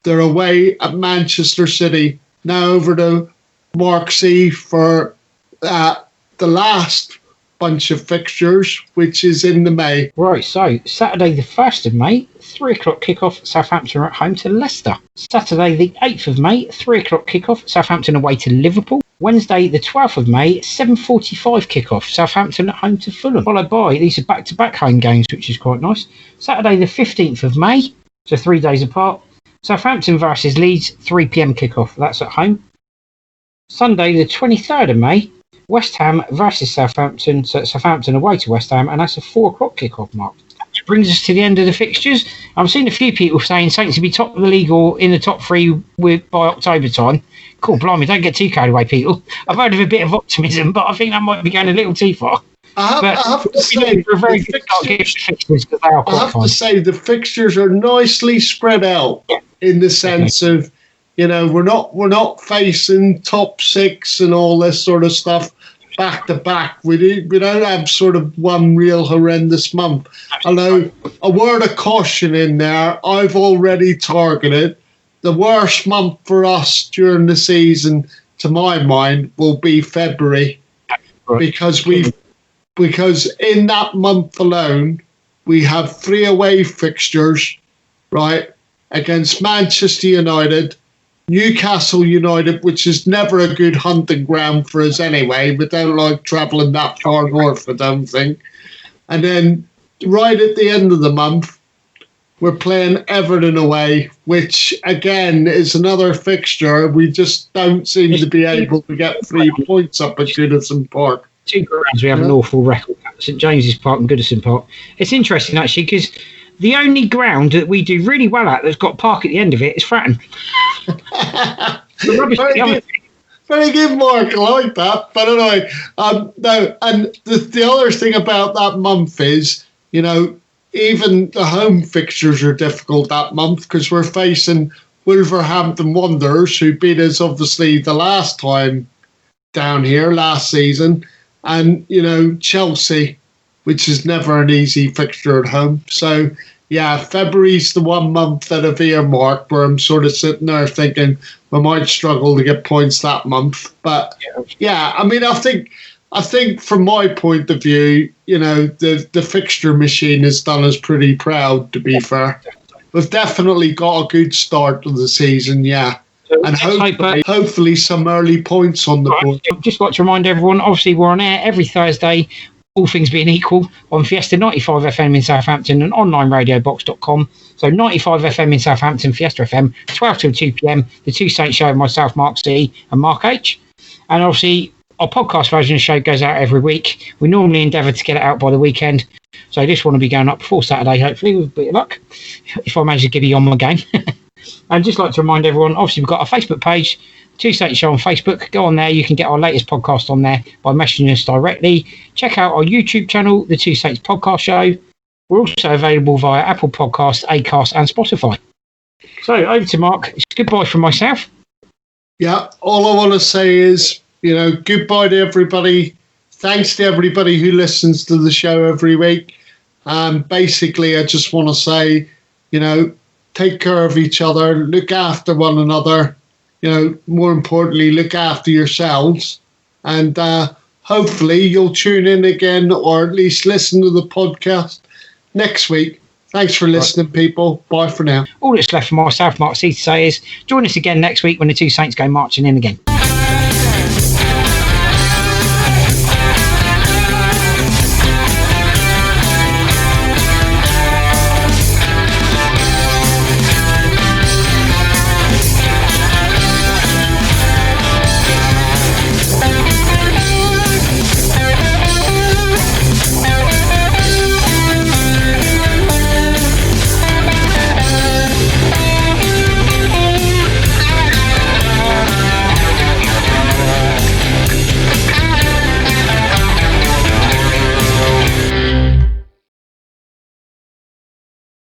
they're away at Manchester City. Now over to Marksea for the last bunch of fixtures, which is in the May. Right, so Saturday the 1st of May, 3 o'clock kickoff, Southampton are at home to Leicester. Saturday the 8th of May, 3 o'clock kickoff, Southampton away to Liverpool. Wednesday the 12th of May, 7:45 kickoff, Southampton at home to Fulham. Followed by, these are back-to-back home games, which is quite nice. Saturday the 15th of May, so 3 days apart, Southampton versus Leeds, 3 p.m. kickoff, that's at home. Sunday the 23rd of May, West Ham versus Southampton, so Southampton away to West Ham, and that's a 4 o'clock kickoff, Mark. Which brings us to the end of the fixtures. I've seen a few people saying Saints will be top of the league or in the top 3 by October time. Cool, blimey, don't get too carried away, people. I've heard of a bit of optimism, but I think that might be going a little too far. I have to say the fixtures are nicely spread out, in the sense of, you know, we're not facing top 6 and all this sort of stuff back to back. We don't have sort of one real horrendous month. Although a word of caution in there, I've already targeted the worst month for us during the season, to my mind, will be February, because in that month alone we have 3 away fixtures, right, against Manchester United, Newcastle United, which is never a good hunting ground for us anyway. We don't like travelling that far north, I don't think. And then right at the end of the month, we're playing Everton away, which again is another fixture. We just don't seem to be able to get 3 points up at Goodison Park. 2 grounds we have an awful record at, St James's Park and Goodison Park. It's interesting actually, because the only ground that we do really well at that's got park at the end of it is Fratton. Very good, Mark. I like that. But anyway, no, and the other thing about that month is, you know, even the home fixtures are difficult that month, because we're facing Wolverhampton Wanderers, who beat us obviously the last time down here last season, and, you know, Chelsea, which is never an easy fixture at home. So, yeah, February's the 1 month that I've earmarked where I'm sort of sitting there thinking we might struggle to get points that month. But, yeah, I mean, I think from my point of view, you know, the fixture machine has done us pretty proud, to be fair. We've definitely got a good start to the season, yeah. And hopefully some early points on the board. I'd just like to remind everyone, obviously we're on air every Thursday, all things being equal, on Fiesta 95 FM in Southampton and onlineradiobox.com. So 95 FM in Southampton, Fiesta FM, 12 till 2 p.m. The Two Saints Show, myself, Mark C. and Mark H. And obviously our podcast version of the show goes out every week. We normally endeavour to get it out by the weekend. So this one will be going up before Saturday, hopefully, with a bit of luck, if I manage to get you on my game. I'd just like to remind everyone, obviously we've got our Facebook page, Two Saints Show on Facebook. Go on there, you can get our latest podcast on there by messaging us directly. Check out our YouTube channel, The Two Saints Podcast Show. We're also available via Apple Podcasts, Acast and Spotify. So over to Mark. It's goodbye from myself. Yeah, all I want to say is, you know, goodbye to everybody. Thanks to everybody who listens to the show every week. Basically, I just want to say, you know, take care of each other, look after one another, you know, more importantly, look after yourselves. And hopefully you'll tune in again, or at least listen to the podcast next week. Thanks for listening, people. Bye for now. All that's left for myself, Mark C, to say is join us again next week when the two Saints go marching in again.